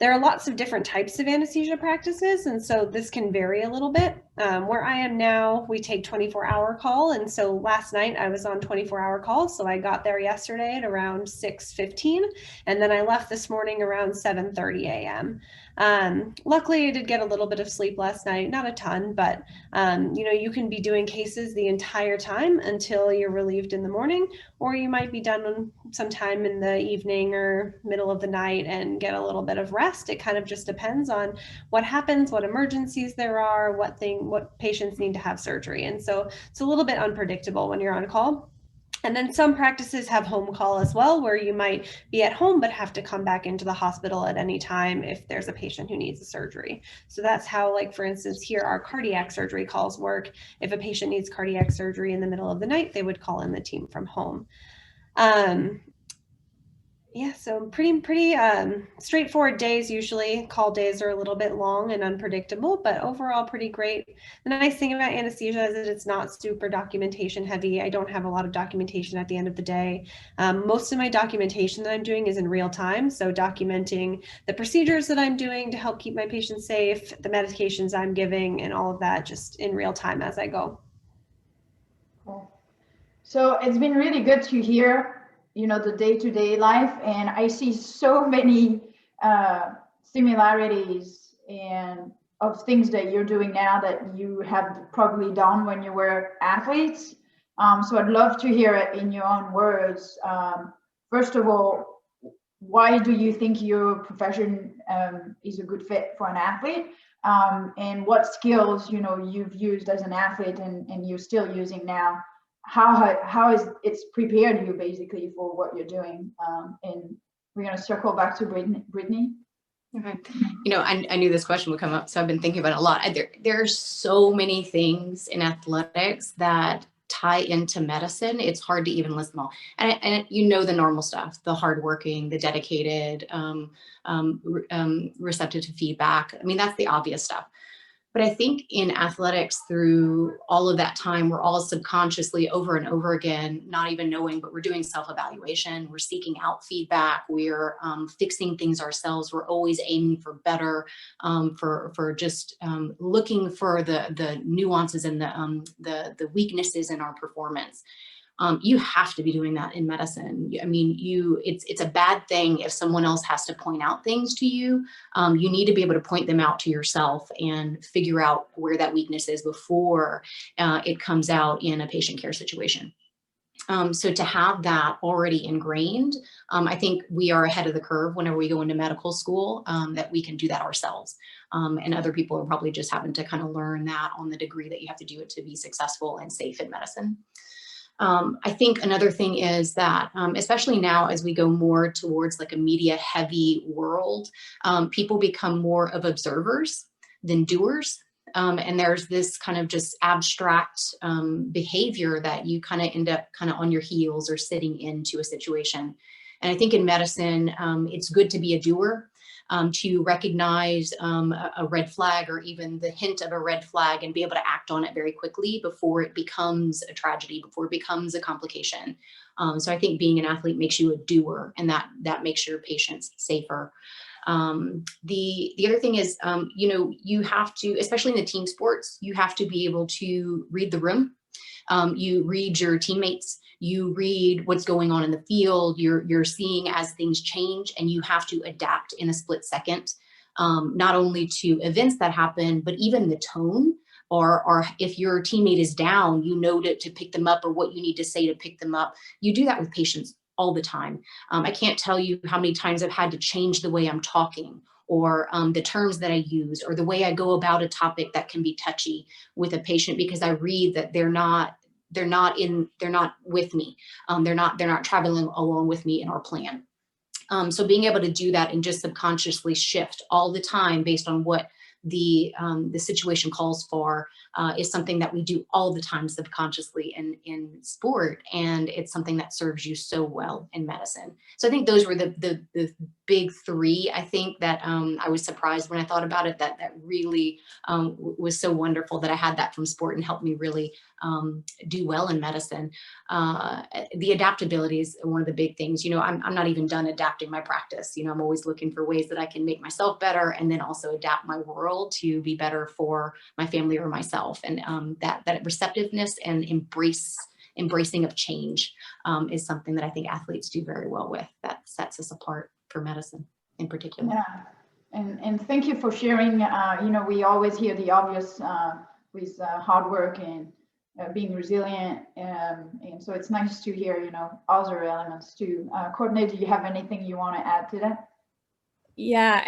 There are lots of different types of anesthesia practices, and so this can vary a little bit. Where I am now, we take 24-hour call, and so last night I was on 24-hour call, so I got there yesterday at around 6:15, and then I left this morning around 7:30 a.m. Luckily, I did get a little bit of sleep last night, not a ton, but you know, you can be doing cases the entire time until you're relieved in the morning, or you might be done sometime in the evening or middle of the night and get a little bit of rest. It kind of just depends on what happens, what emergencies there are, what patients need to have surgery. And so it's a little bit unpredictable when you're on call. And then some practices have home call as well, where you might be at home but have to come back into the hospital at any time if there's a patient who needs a surgery. So that's how, like, for instance, here our cardiac surgery calls work. If a patient needs cardiac surgery in the middle of the night, they would call in the team from home. Yeah, so pretty straightforward days usually. Call days are a little bit long and unpredictable, but overall pretty great. The nice thing about anesthesia is that it's not super documentation heavy. I don't have a lot of documentation at the end of the day. Most of my documentation that I'm doing is in real time, so documenting the procedures that I'm doing to help keep my patients safe, the medications I'm giving, and all of that just in real time as I go. Cool. So it's been really good to hear, you know, the day-to-day life, and I see so many similarities and of things that you're doing now that you have probably done when you were athletes. So I'd love to hear it in your own words. First of all, why do you think your profession is a good fit for an athlete? And what skills, you know, you've used as an athlete and you're still using now? How is it's prepared you basically for what you're doing? And we're going to circle back to Brittany. Okay. You know, I knew this question would come up, so I've been thinking about it a lot. There are so many things in athletics that tie into medicine. It's hard to even list them all. And you know, the normal stuff, the hardworking, the dedicated, receptive to feedback. I mean, that's the obvious stuff. But I think in athletics, through all of that time, we're all subconsciously over and over again, not even knowing, but we're doing self-evaluation. We're seeking out feedback. We're fixing things ourselves. We're always aiming for better, for just looking for the nuances and the weaknesses in our performance. You have to be doing that in medicine. I mean, it's a bad thing if someone else has to point out things to you. You need to be able to point them out to yourself and figure out where that weakness is before it comes out in a patient care situation. So to have that already ingrained, I think we are ahead of the curve whenever we go into medical school, that we can do that ourselves. And other people are probably just having to kind of learn that on the degree that you have to do it to be successful and safe in medicine. I think another thing is that, especially now as we go more towards like a media heavy world, people become more of observers than doers. And there's this kind of just abstract behavior that you kind of end up kind of on your heels or sitting into a situation. And I think in medicine, it's good to be a doer, to recognize a red flag or even the hint of a red flag and be able to act on it very quickly before it becomes a tragedy, before it becomes a complication. So I think being an athlete makes you a doer, and that makes your patients safer. The other thing is, you have to, especially in the team sports, you have to be able to read the room. You read your teammates, you read what's going on in the field, you're seeing as things change, and you have to adapt in a split second, not only to events that happen, but even the tone, or if your teammate is down, you know to pick them up, or what you need to say to pick them up. You do that with patients all the time. I can't tell you how many times I've had to change the way I'm talking, or the terms that I use, or the way I go about a topic that can be touchy with a patient, because I read that they're not with me. They're not traveling along with me in our plan. So being able to do that and just subconsciously shift all the time based on what the situation calls for is something that we do all the time subconsciously in sport, and it's something that serves you so well in medicine. So I think those were the big three. I think that I was surprised when I thought about it, that really was so wonderful that I had that from sport and helped me really do well in medicine. The adaptability is one of the big things. I'm not even done adapting my practice. I'm always looking for ways that I can make myself better, and then also adapt my world to be better for my family or myself. And that receptiveness and embracing of change is something that I think athletes do very well with. That sets us apart for medicine in particular. Yeah, and thank you for sharing. We always hear the obvious with hard work and being resilient, and so it's nice to hear other elements too. Courtney, do you have anything you want to add to that? Yeah,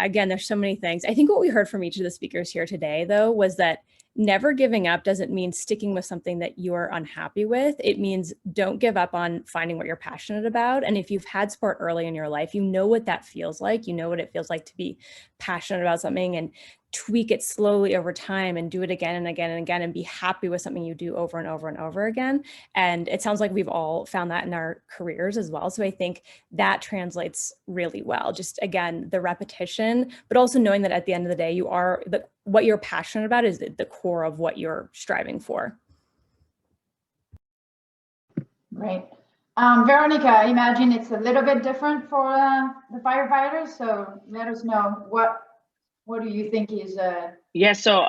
again, there's so many things. I think what we heard from each of the speakers here today, though, was that never giving up doesn't mean sticking with something that you're unhappy with. It means don't give up on finding what you're passionate about. And if you've had sport early in your life, you know what that feels like. You know what it feels like to be passionate about something, and tweak it slowly over time and do it again and again and again, and be happy with something you do over and over and over again. And it sounds like we've all found that in our careers as well. So I think that translates really well. Just again, the repetition, but also knowing that at the end of the day, what you're passionate about is the core of what you're striving for. Great. Veronica, I imagine it's a little bit different for the firefighters. So let us know what do you think is Yeah, so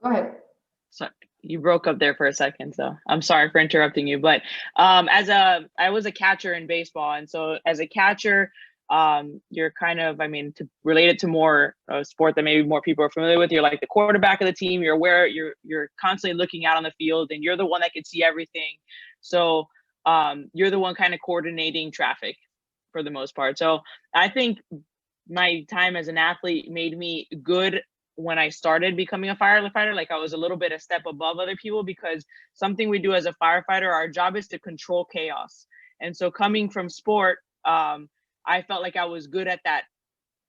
go ahead. Sorry, you broke up there for a second, so I'm sorry for interrupting you. But I was a catcher in baseball, and so as a catcher, you're kind of, to relate it to more sport that maybe more people are familiar with, you're like the quarterback of the team. You're aware, you're constantly looking out on the field, and you're the one that can see everything. So you're the one kind of coordinating traffic for the most part. So I think my time as an athlete made me good when I started becoming a firefighter. Like, I was a little bit a step above other people, because something we do as a firefighter, our job is to control chaos. And so coming from sport, I felt like I was good at that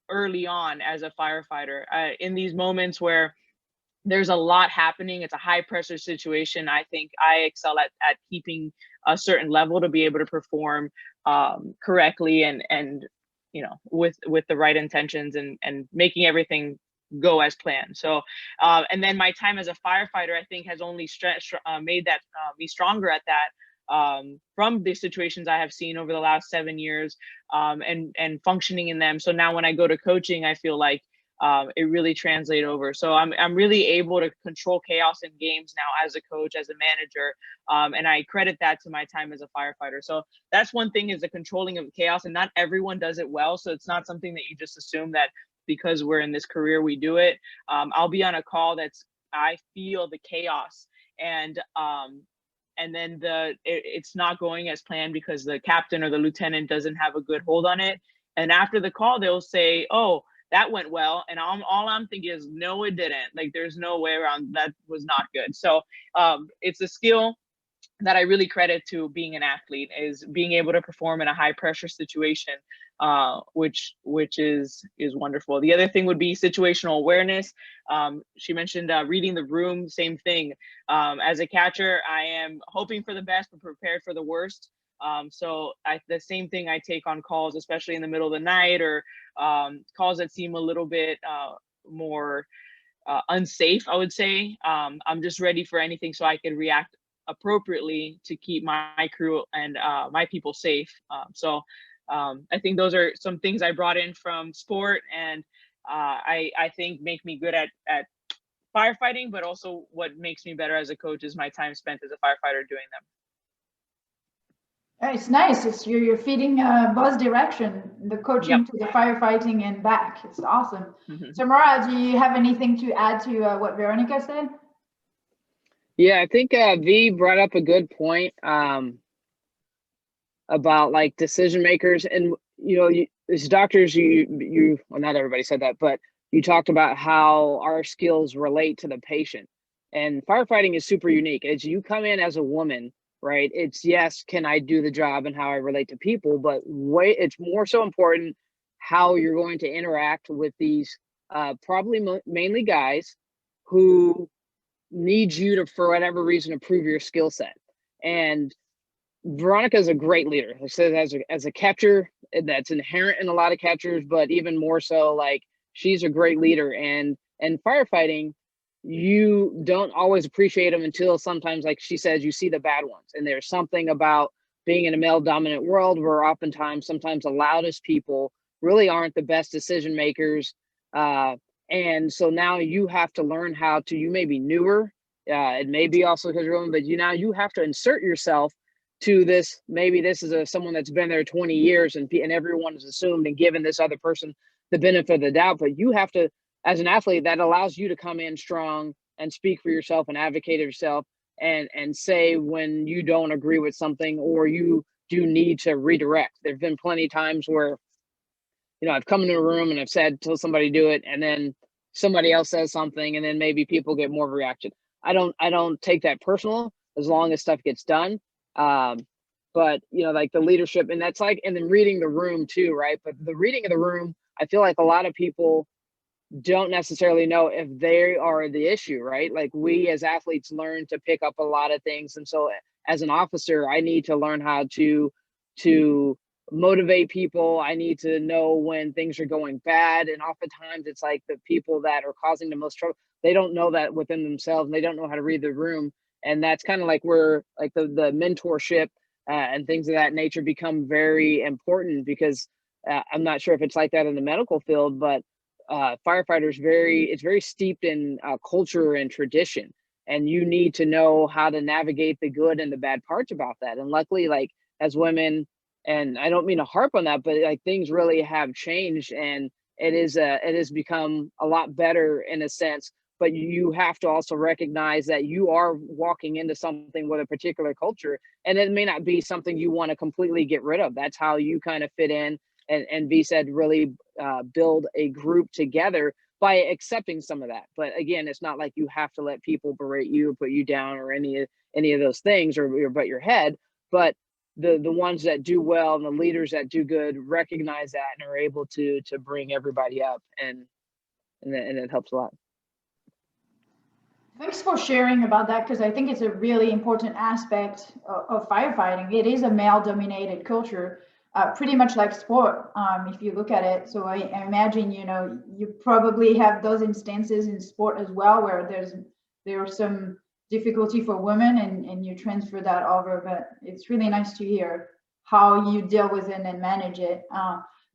early on as a firefighter. In these moments where there's a lot happening, it's a high pressure situation, I think I excel at keeping a certain level to be able to perform correctly and with the right intentions and making everything go as planned. So and then my time as a firefighter, I think, has only made that me stronger at that, from the situations I have seen over the last 7 years, and functioning in them. So now when I go to coaching, I feel like it really translated over. So I'm really able to control chaos in games now as a coach, as a manager, and I credit that to my time as a firefighter. So that's one thing, is the controlling of chaos, and not everyone does it well. So it's not something that you just assume that because we're in this career we do it. I'll be on a call I feel the chaos, and then it's not going as planned because the captain or the lieutenant doesn't have a good hold on it. And after the call, they'll say, "Oh, that went well," and all I'm thinking is, "No, it didn't. Like, there's no way around that. Was not good." So it's a skill that I really credit to being an athlete, is being able to perform in a high pressure situation, which is wonderful. The other thing would be situational awareness. She mentioned reading the room. Same thing. As a catcher, I am hoping for the best but prepared for the worst. So the same thing I take on calls, especially in the middle of the night, or calls that seem a little bit more unsafe, I would say. I'm just ready for anything so I can react appropriately to keep my crew and my people safe. So I think those are some things I brought in from sport, and I think make me good at firefighting, but also what makes me better as a coach is my time spent as a firefighter doing them. It's nice. You're feeding both direction, the coaching to the firefighting and back. It's awesome. So Mara, do you have anything to add to what Veronica said? Yeah, I think V brought up a good point about like decision makers, and as doctors, well, not everybody said that, but you talked about how our skills relate to the patient, and firefighting is super unique. As you come in as a woman, right? It's, yes, can I do the job and how I relate to people, but it's more so important how you're going to interact with these probably mainly guys who need you to, for whatever reason, improve your skill set. And Veronica is a great leader. I said, as a catcher, that's inherent in a lot of catchers, but even more so, like, she's a great leader. And firefighting, you don't always appreciate them until sometimes, like she says, you see the bad ones. And there's something about being in a male dominant world where sometimes the loudest people really aren't the best decision makers. And so now you have to learn how to, you may be newer, it may be also because you're women, but you have to insert yourself to this. Maybe this is someone that's been there 20 years and everyone is assumed and given this other person the benefit of the doubt, but you have to, as an athlete, that allows you to come in strong and speak for yourself and advocate yourself and say when you don't agree with something or you do need to redirect. There've been plenty of times where, I've come into a room and I've said, tell somebody to do it, and then somebody else says something, and then maybe people get more of a reaction. I don't take that personal as long as stuff gets done. But like the leadership, and that's like, and then reading the room too, right? But the reading of the room, I feel like a lot of people don't necessarily know if they are the issue, right? Like, we as athletes learn to pick up a lot of things. And so as an officer, I need to learn how to motivate people. I need to know when things are going bad. And oftentimes it's like the people that are causing the most trouble, they don't know that within themselves, and they don't know how to read the room. And that's kind of like where like the mentorship and things of that nature become very important, because I'm not sure if it's like that in the medical field, but firefighters it's very steeped in culture and tradition, and you need to know how to navigate the good and the bad parts about that. And luckily, like, as women, and I don't mean to harp on that, but like, things really have changed, and it has become a lot better in a sense. But you have to also recognize that you are walking into something with a particular culture, and it may not be something you want to completely get rid of. That's how you kind of fit in. And V said, really build a group together by accepting some of that. But again, it's not like you have to let people berate you, put you down, or any of those things, or butt your head. But the ones that do well and the leaders that do good recognize that and are able to bring everybody up, and it helps a lot. Thanks for sharing about that, because I think it's a really important aspect of firefighting. It is a male-dominated culture, pretty much like sport, if you look at it. So I imagine, you probably have those instances in sport as well, where there's some difficulty for women, and you transfer that over. But it's really nice to hear how you deal with it and manage it.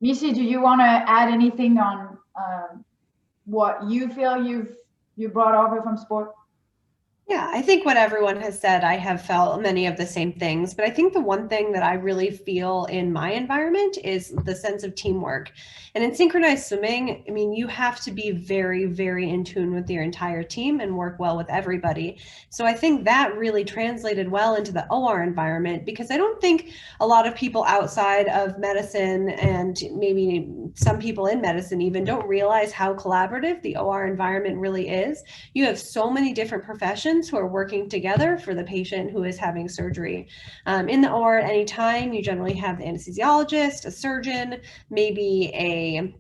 Missy, do you want to add anything on what you feel you brought over from sport? Yeah, I think what everyone has said, I have felt many of the same things, but I think the one thing that I really feel in my environment is the sense of teamwork. And in synchronized swimming, I mean, you have to be very, very in tune with your entire team and work well with everybody. So I think that really translated well into the OR environment, because I don't think a lot of people outside of medicine, and maybe some people in medicine even, don't realize how collaborative the OR environment really is. You have so many different professions who are working together for the patient who is having surgery. In the OR at any time, you generally have the anesthesiologist, a surgeon, maybe a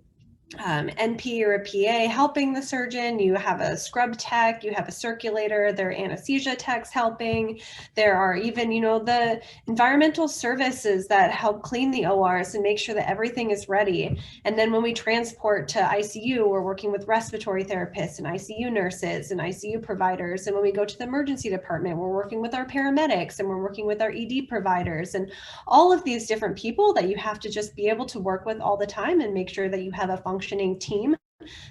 NP or a PA helping the surgeon. You have a scrub tech, you have a circulator, there are anesthesia techs helping. There are even, the environmental services that help clean the ORs and make sure that everything is ready. And then when we transport to ICU, we're working with respiratory therapists and ICU nurses and ICU providers. And when we go to the emergency department, we're working with our paramedics and we're working with our ED providers, and all of these different people that you have to just be able to work with all the time and make sure that you have a functioning team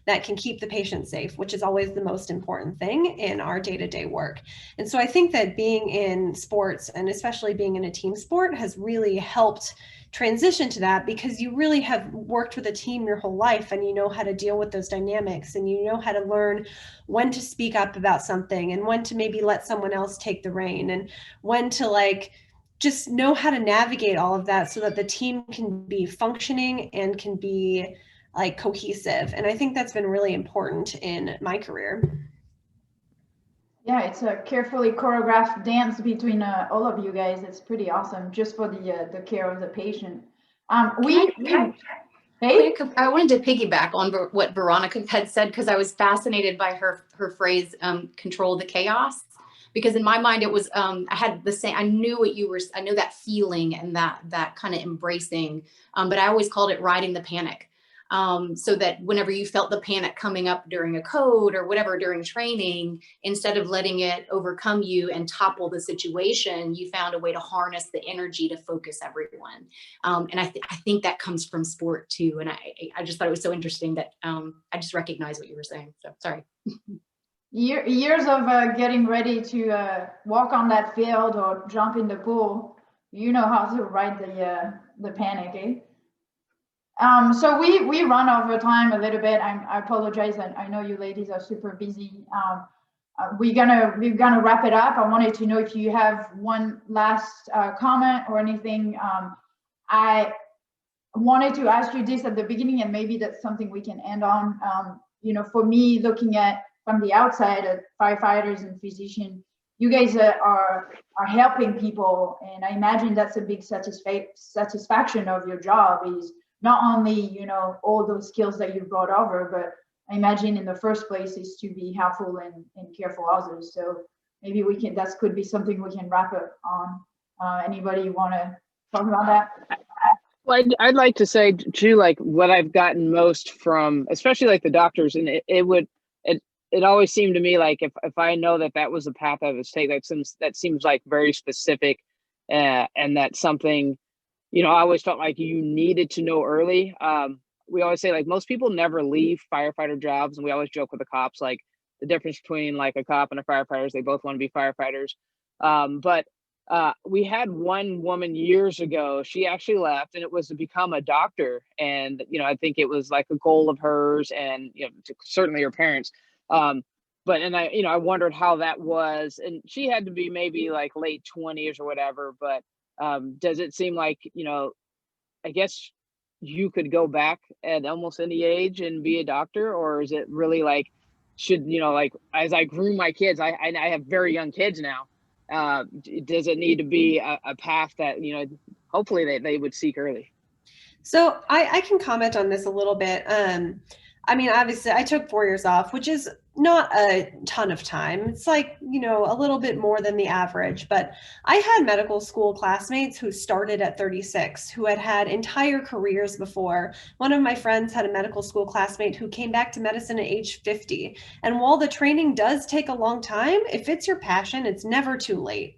that can keep the patient safe, which is always the most important thing in our day-to-day work. And so I think that being in sports, and especially being in a team sport, has really helped transition to that, because you really have worked with a team your whole life, and you know how to deal with those dynamics, and you know how to learn when to speak up about something and when to maybe let someone else take the rein, and when to just know how to navigate all of that so that the team can be functioning and can be cohesive. And I think that's been really important in my career. Yeah, it's a carefully choreographed dance between all of you guys. It's pretty awesome, just for the care of the patient. I wanted to piggyback on what Veronica had said, because I was fascinated by her phrase, control the chaos. Because in my mind, it was, I had the same, I knew I know that feeling and that kind of embracing, but I always called it riding the panic. So that whenever you felt the panic coming up during a code or whatever during training, instead of letting it overcome you and topple the situation, you found a way to harness the energy to focus everyone. And I think that comes from sport too. And I just thought it was so interesting that I just recognized what you were saying. So sorry. Years of getting ready to walk on that field or jump in the pool, you know how to ride the panic, eh? So we run over time a little bit. I apologize. I know you ladies are super busy. We're gonna wrap it up. I wanted to know if you have one last comment or anything. I wanted to ask you this at the beginning, and maybe that's something we can end on. For me, looking at from the outside at firefighters and physicians, you guys are helping people, and I imagine that's a big satisfaction of your job, is not only all those skills that you brought over, but I imagine in the first place is to be helpful and care for others. So maybe that could be something we can wrap up on. Anybody want to talk about that? Well, I'd like to say too, what I've gotten most from, especially the doctors, and it always seemed to me if I know that was the path I was taking, that seems very specific, and that's something, I always felt like you needed to know early. We always say most people never leave firefighter jobs, and we always joke with the cops, the difference between a cop and a firefighter is they both want to be firefighters. But we had one woman years ago, she actually left, and it was to become a doctor. And, I think it was a goal of hers, and, certainly her parents. I wondered how that was, and she had to be maybe late 20s or whatever, but does it seem I guess you could go back at almost any age and be a doctor, or is it really should, as I grew my kids, I have very young kids now, does it need to be a path that, hopefully they would seek early? So I can comment on this a little bit. Obviously I took 4 years off, which is not a ton of time. It's a little bit more than the average, but I had medical school classmates who started at 36, who had entire careers before. One of my friends had a medical school classmate who came back to medicine at age 50. And while the training does take a long time, if it's your passion, it's never too late.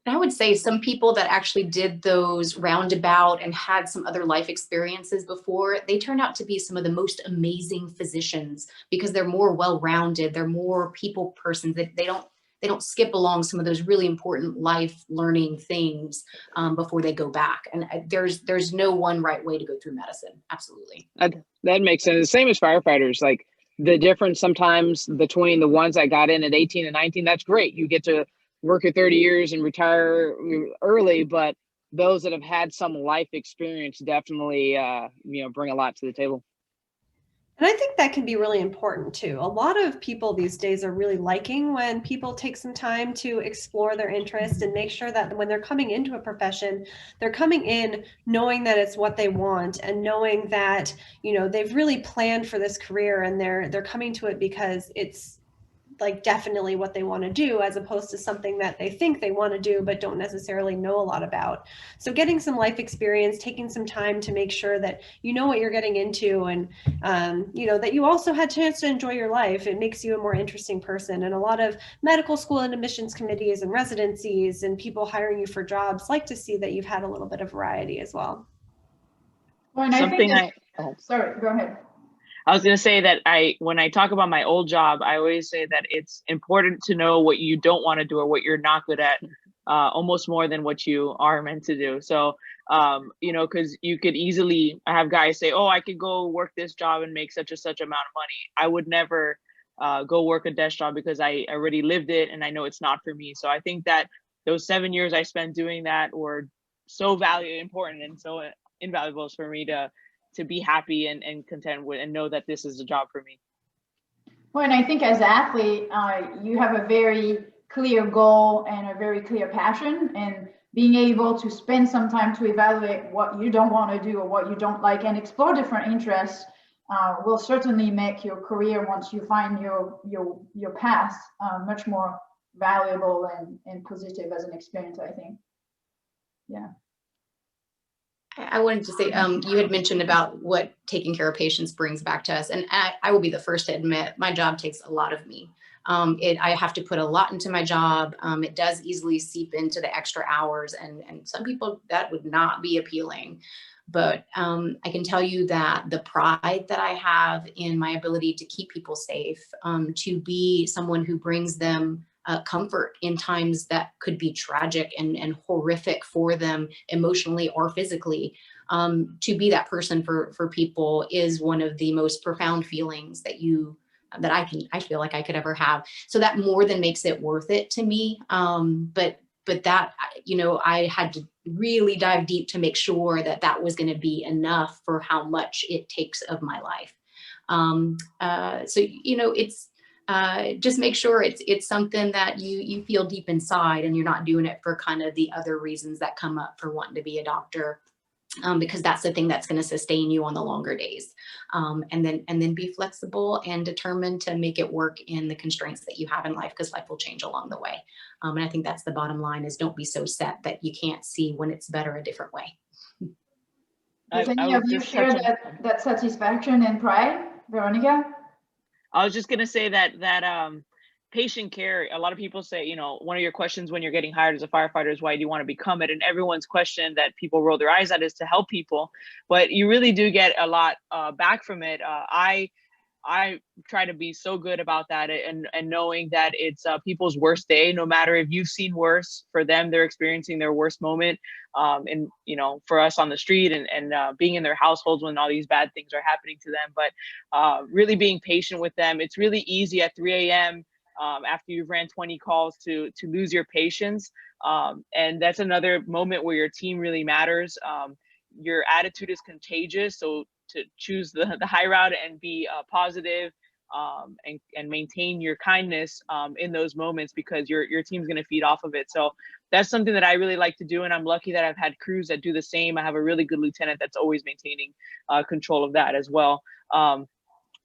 I would say some people that actually did those roundabout and had some other life experiences before, they turn out to be some of the most amazing physicians because they're more well-rounded. They're more people persons. They don't skip along some of those really important life learning things before they go back. And there's no one right way to go through medicine. Absolutely. That makes sense. The same as firefighters. Like the difference sometimes between the ones that got in at 18 and 19, that's great. You get to work your 30 years and retire early, but those that have had some life experience definitely, bring a lot to the table. And I think that can be really important too. A lot of people these days are really liking when people take some time to explore their interest and make sure that when they're coming into a profession, they're coming in knowing that it's what they want and knowing that, they've really planned for this career and they're coming to it because it's like definitely what they want to do, as opposed to something that they think they want to do but don't necessarily know a lot about. So getting some life experience, taking some time to make sure that you know what you're getting into, and that you also had a chance to enjoy your life, it makes you a more interesting person. And a lot of medical school and admissions committees and residencies and people hiring you for jobs like to see that you've had a little bit of variety as well. Well, and sorry, go ahead. I was going to say that when I talk about my old job, I always say that it's important to know what you don't want to do or what you're not good at, almost more than what you are meant to do. So, because you could easily have guys say, oh, I could go work this job and make such and such amount of money. I would never go work a desk job because I already lived it and I know it's not for me. So I think that those 7 years I spent doing that were so important and so invaluable for me to be happy and content with and know that this is a job for me. Well, and I think as an athlete, you have a very clear goal and a very clear passion, and being able to spend some time to evaluate what you don't want to do or what you don't like and explore different interests will certainly make your career, once you find your path, much more valuable and positive as an experience, I think. Yeah. I wanted to say, you had mentioned about what taking care of patients brings back to us. And I will be the first to admit, my job takes a lot of me. I have to put a lot into my job. It does easily seep into the extra hours. And some people, that would not be appealing. But I can tell you that the pride that I have in my ability to keep people safe, to be someone who brings them comfort in times that could be tragic and horrific for them emotionally or physically. To be that person for people is one of the most profound feelings that I feel like I could ever have. So that more than makes it worth it to me. But that, I had to really dive deep to make sure that was going to be enough for how much it takes of my life. It's, just make sure it's something that you feel deep inside and you're not doing it for kind of the other reasons that come up for wanting to be a doctor, because that's the thing that's going to sustain you on the longer days. And then be flexible and determined to make it work in the constraints that you have in life, because life will change along the way. And I think that's the bottom line, is don't be so set that you can't see when it's better a different way. Does any of you share that satisfaction and pride, Veronica? I was just going to say that patient care, a lot of people say, one of your questions when you're getting hired as a firefighter is why do you want to become it? And everyone's question that people roll their eyes at is to help people, but you really do get a lot back from it. I try to be so good about that and knowing that it's people's worst day, no matter if you've seen worse. For them, they're experiencing their worst moment. And, for us on the street and being in their households when all these bad things are happening to them. But really being patient with them. It's really easy at 3 a.m. After you've ran 20 calls to lose your patience. And that's another moment where your team really matters. Your attitude is contagious. So to choose the high route and be positive and maintain your kindness in those moments, because your team's going to feed off of it. So that's something that I really like to do. And I'm lucky that I've had crews that do the same. I have a really good lieutenant that's always maintaining control of that as well.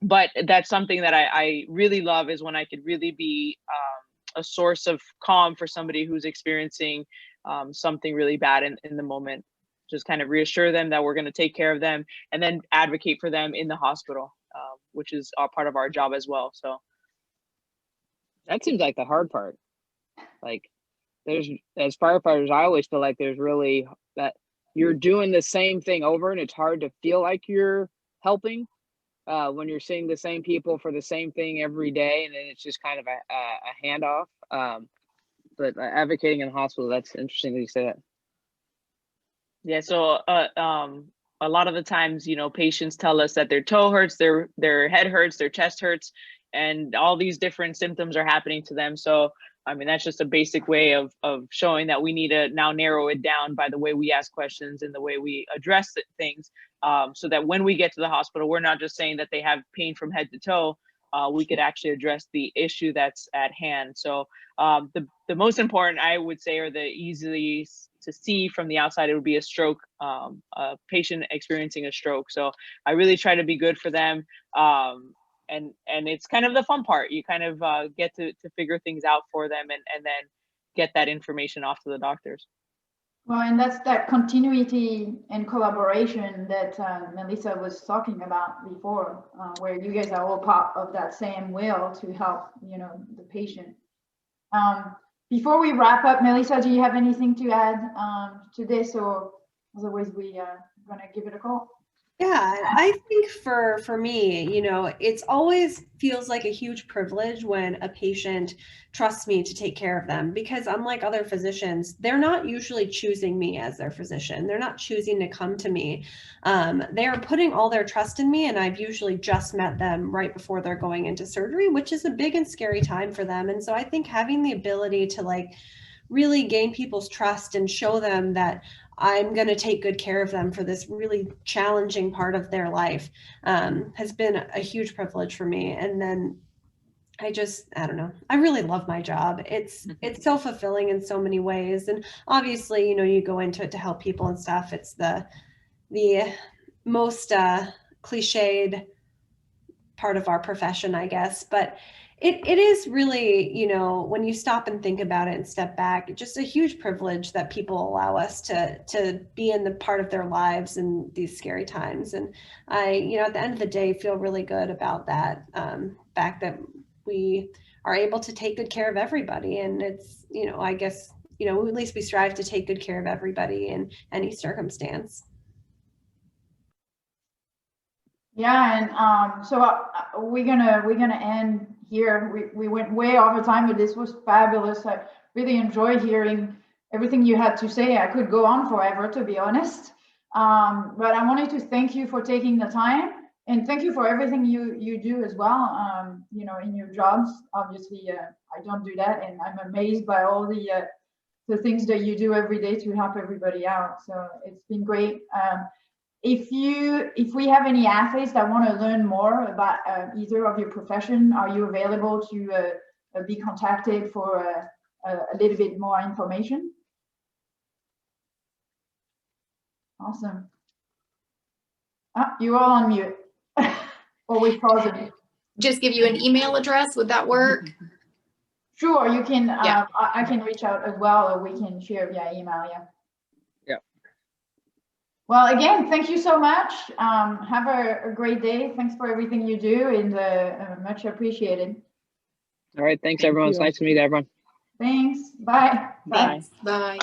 But that's something that I really love, is when I could really be a source of calm for somebody who's experiencing something really bad in the moment. Just kind of reassure them that we're going to take care of them, and then advocate for them in the hospital, which is part of our job as well. So that seems like the hard part. Like as firefighters, I always feel like there's really that you're doing the same thing over, and it's hard to feel like you're helping when you're seeing the same people for the same thing every day, and then it's just kind of a handoff. But advocating in the hospital, that's interesting that you say that. Yeah, so a lot of the times, you know, patients tell us that their toe hurts, their head hurts, their chest hurts, and all these different symptoms are happening to them. So I mean, that's just a basic way of showing that we need to now narrow it down by the way we ask questions and the way we address things, so that when we get to the hospital, we're not just saying that they have pain from head to toe. We could actually address the issue that's at hand. So the most important, I would say, or the easily to see from the outside, it would be a stroke, a patient experiencing a stroke. So I really try to be good for them. And it's kind of the fun part. You kind of get to figure things out for them and then get that information off to the doctors. Well, and that's that continuity and collaboration that Melissa was talking about before, where you guys are all part of that same will to help, you know, the patient. Before we wrap up, Melissa, do you have anything to add to this, or otherwise we are gonna give it a call? Yeah, I think for me, you know, it's always feels like a huge privilege when a patient trusts me to take care of them, because unlike other physicians, they're not usually choosing me as their physician. They're not choosing to come to me. They are putting all their trust in me, and I've usually just met them right before they're going into surgery, which is a big and scary time for them. And so I think having the ability to like really gain people's trust and show them that I'm going to take good care of them for this really challenging part of their life has been a huge privilege for me. And then I don't know, I really love my job. It's so fulfilling in so many ways. And obviously, you know, you go into it to help people and stuff. It's the most cliched part of our profession, I guess. But it is really, you know, when you stop and think about it and step back, just a huge privilege that people allow us to be in the part of their lives in these scary times. And I, you know, at the end of the day, feel really good about that fact that we are able to take good care of everybody. And it's, you know, I guess, you know, at least we strive to take good care of everybody in any circumstance. Yeah, and so we're gonna end here. We went way over time, but this was fabulous. I really enjoyed hearing everything you had to say. I could go on forever, to be honest. But I wanted to thank you for taking the time, and thank you for everything you do as well. You know, in your jobs. Obviously, I don't do that, and I'm amazed by all the things that you do every day to help everybody out. So it's been great. If we have any athletes that want to learn more about either of your profession, are you available to be contacted for a little bit more information? Awesome. You're all on mute. Or we pause it. Just give you an email address. Would that work? Sure, you can. Yeah. I can reach out as well, or we can share via email. Yeah. Well, again, thank you so much. Have a great day. Thanks for everything you do, and much appreciated. All right. Thanks, everyone. It's nice to meet everyone. Thanks. Bye. Thanks. Bye.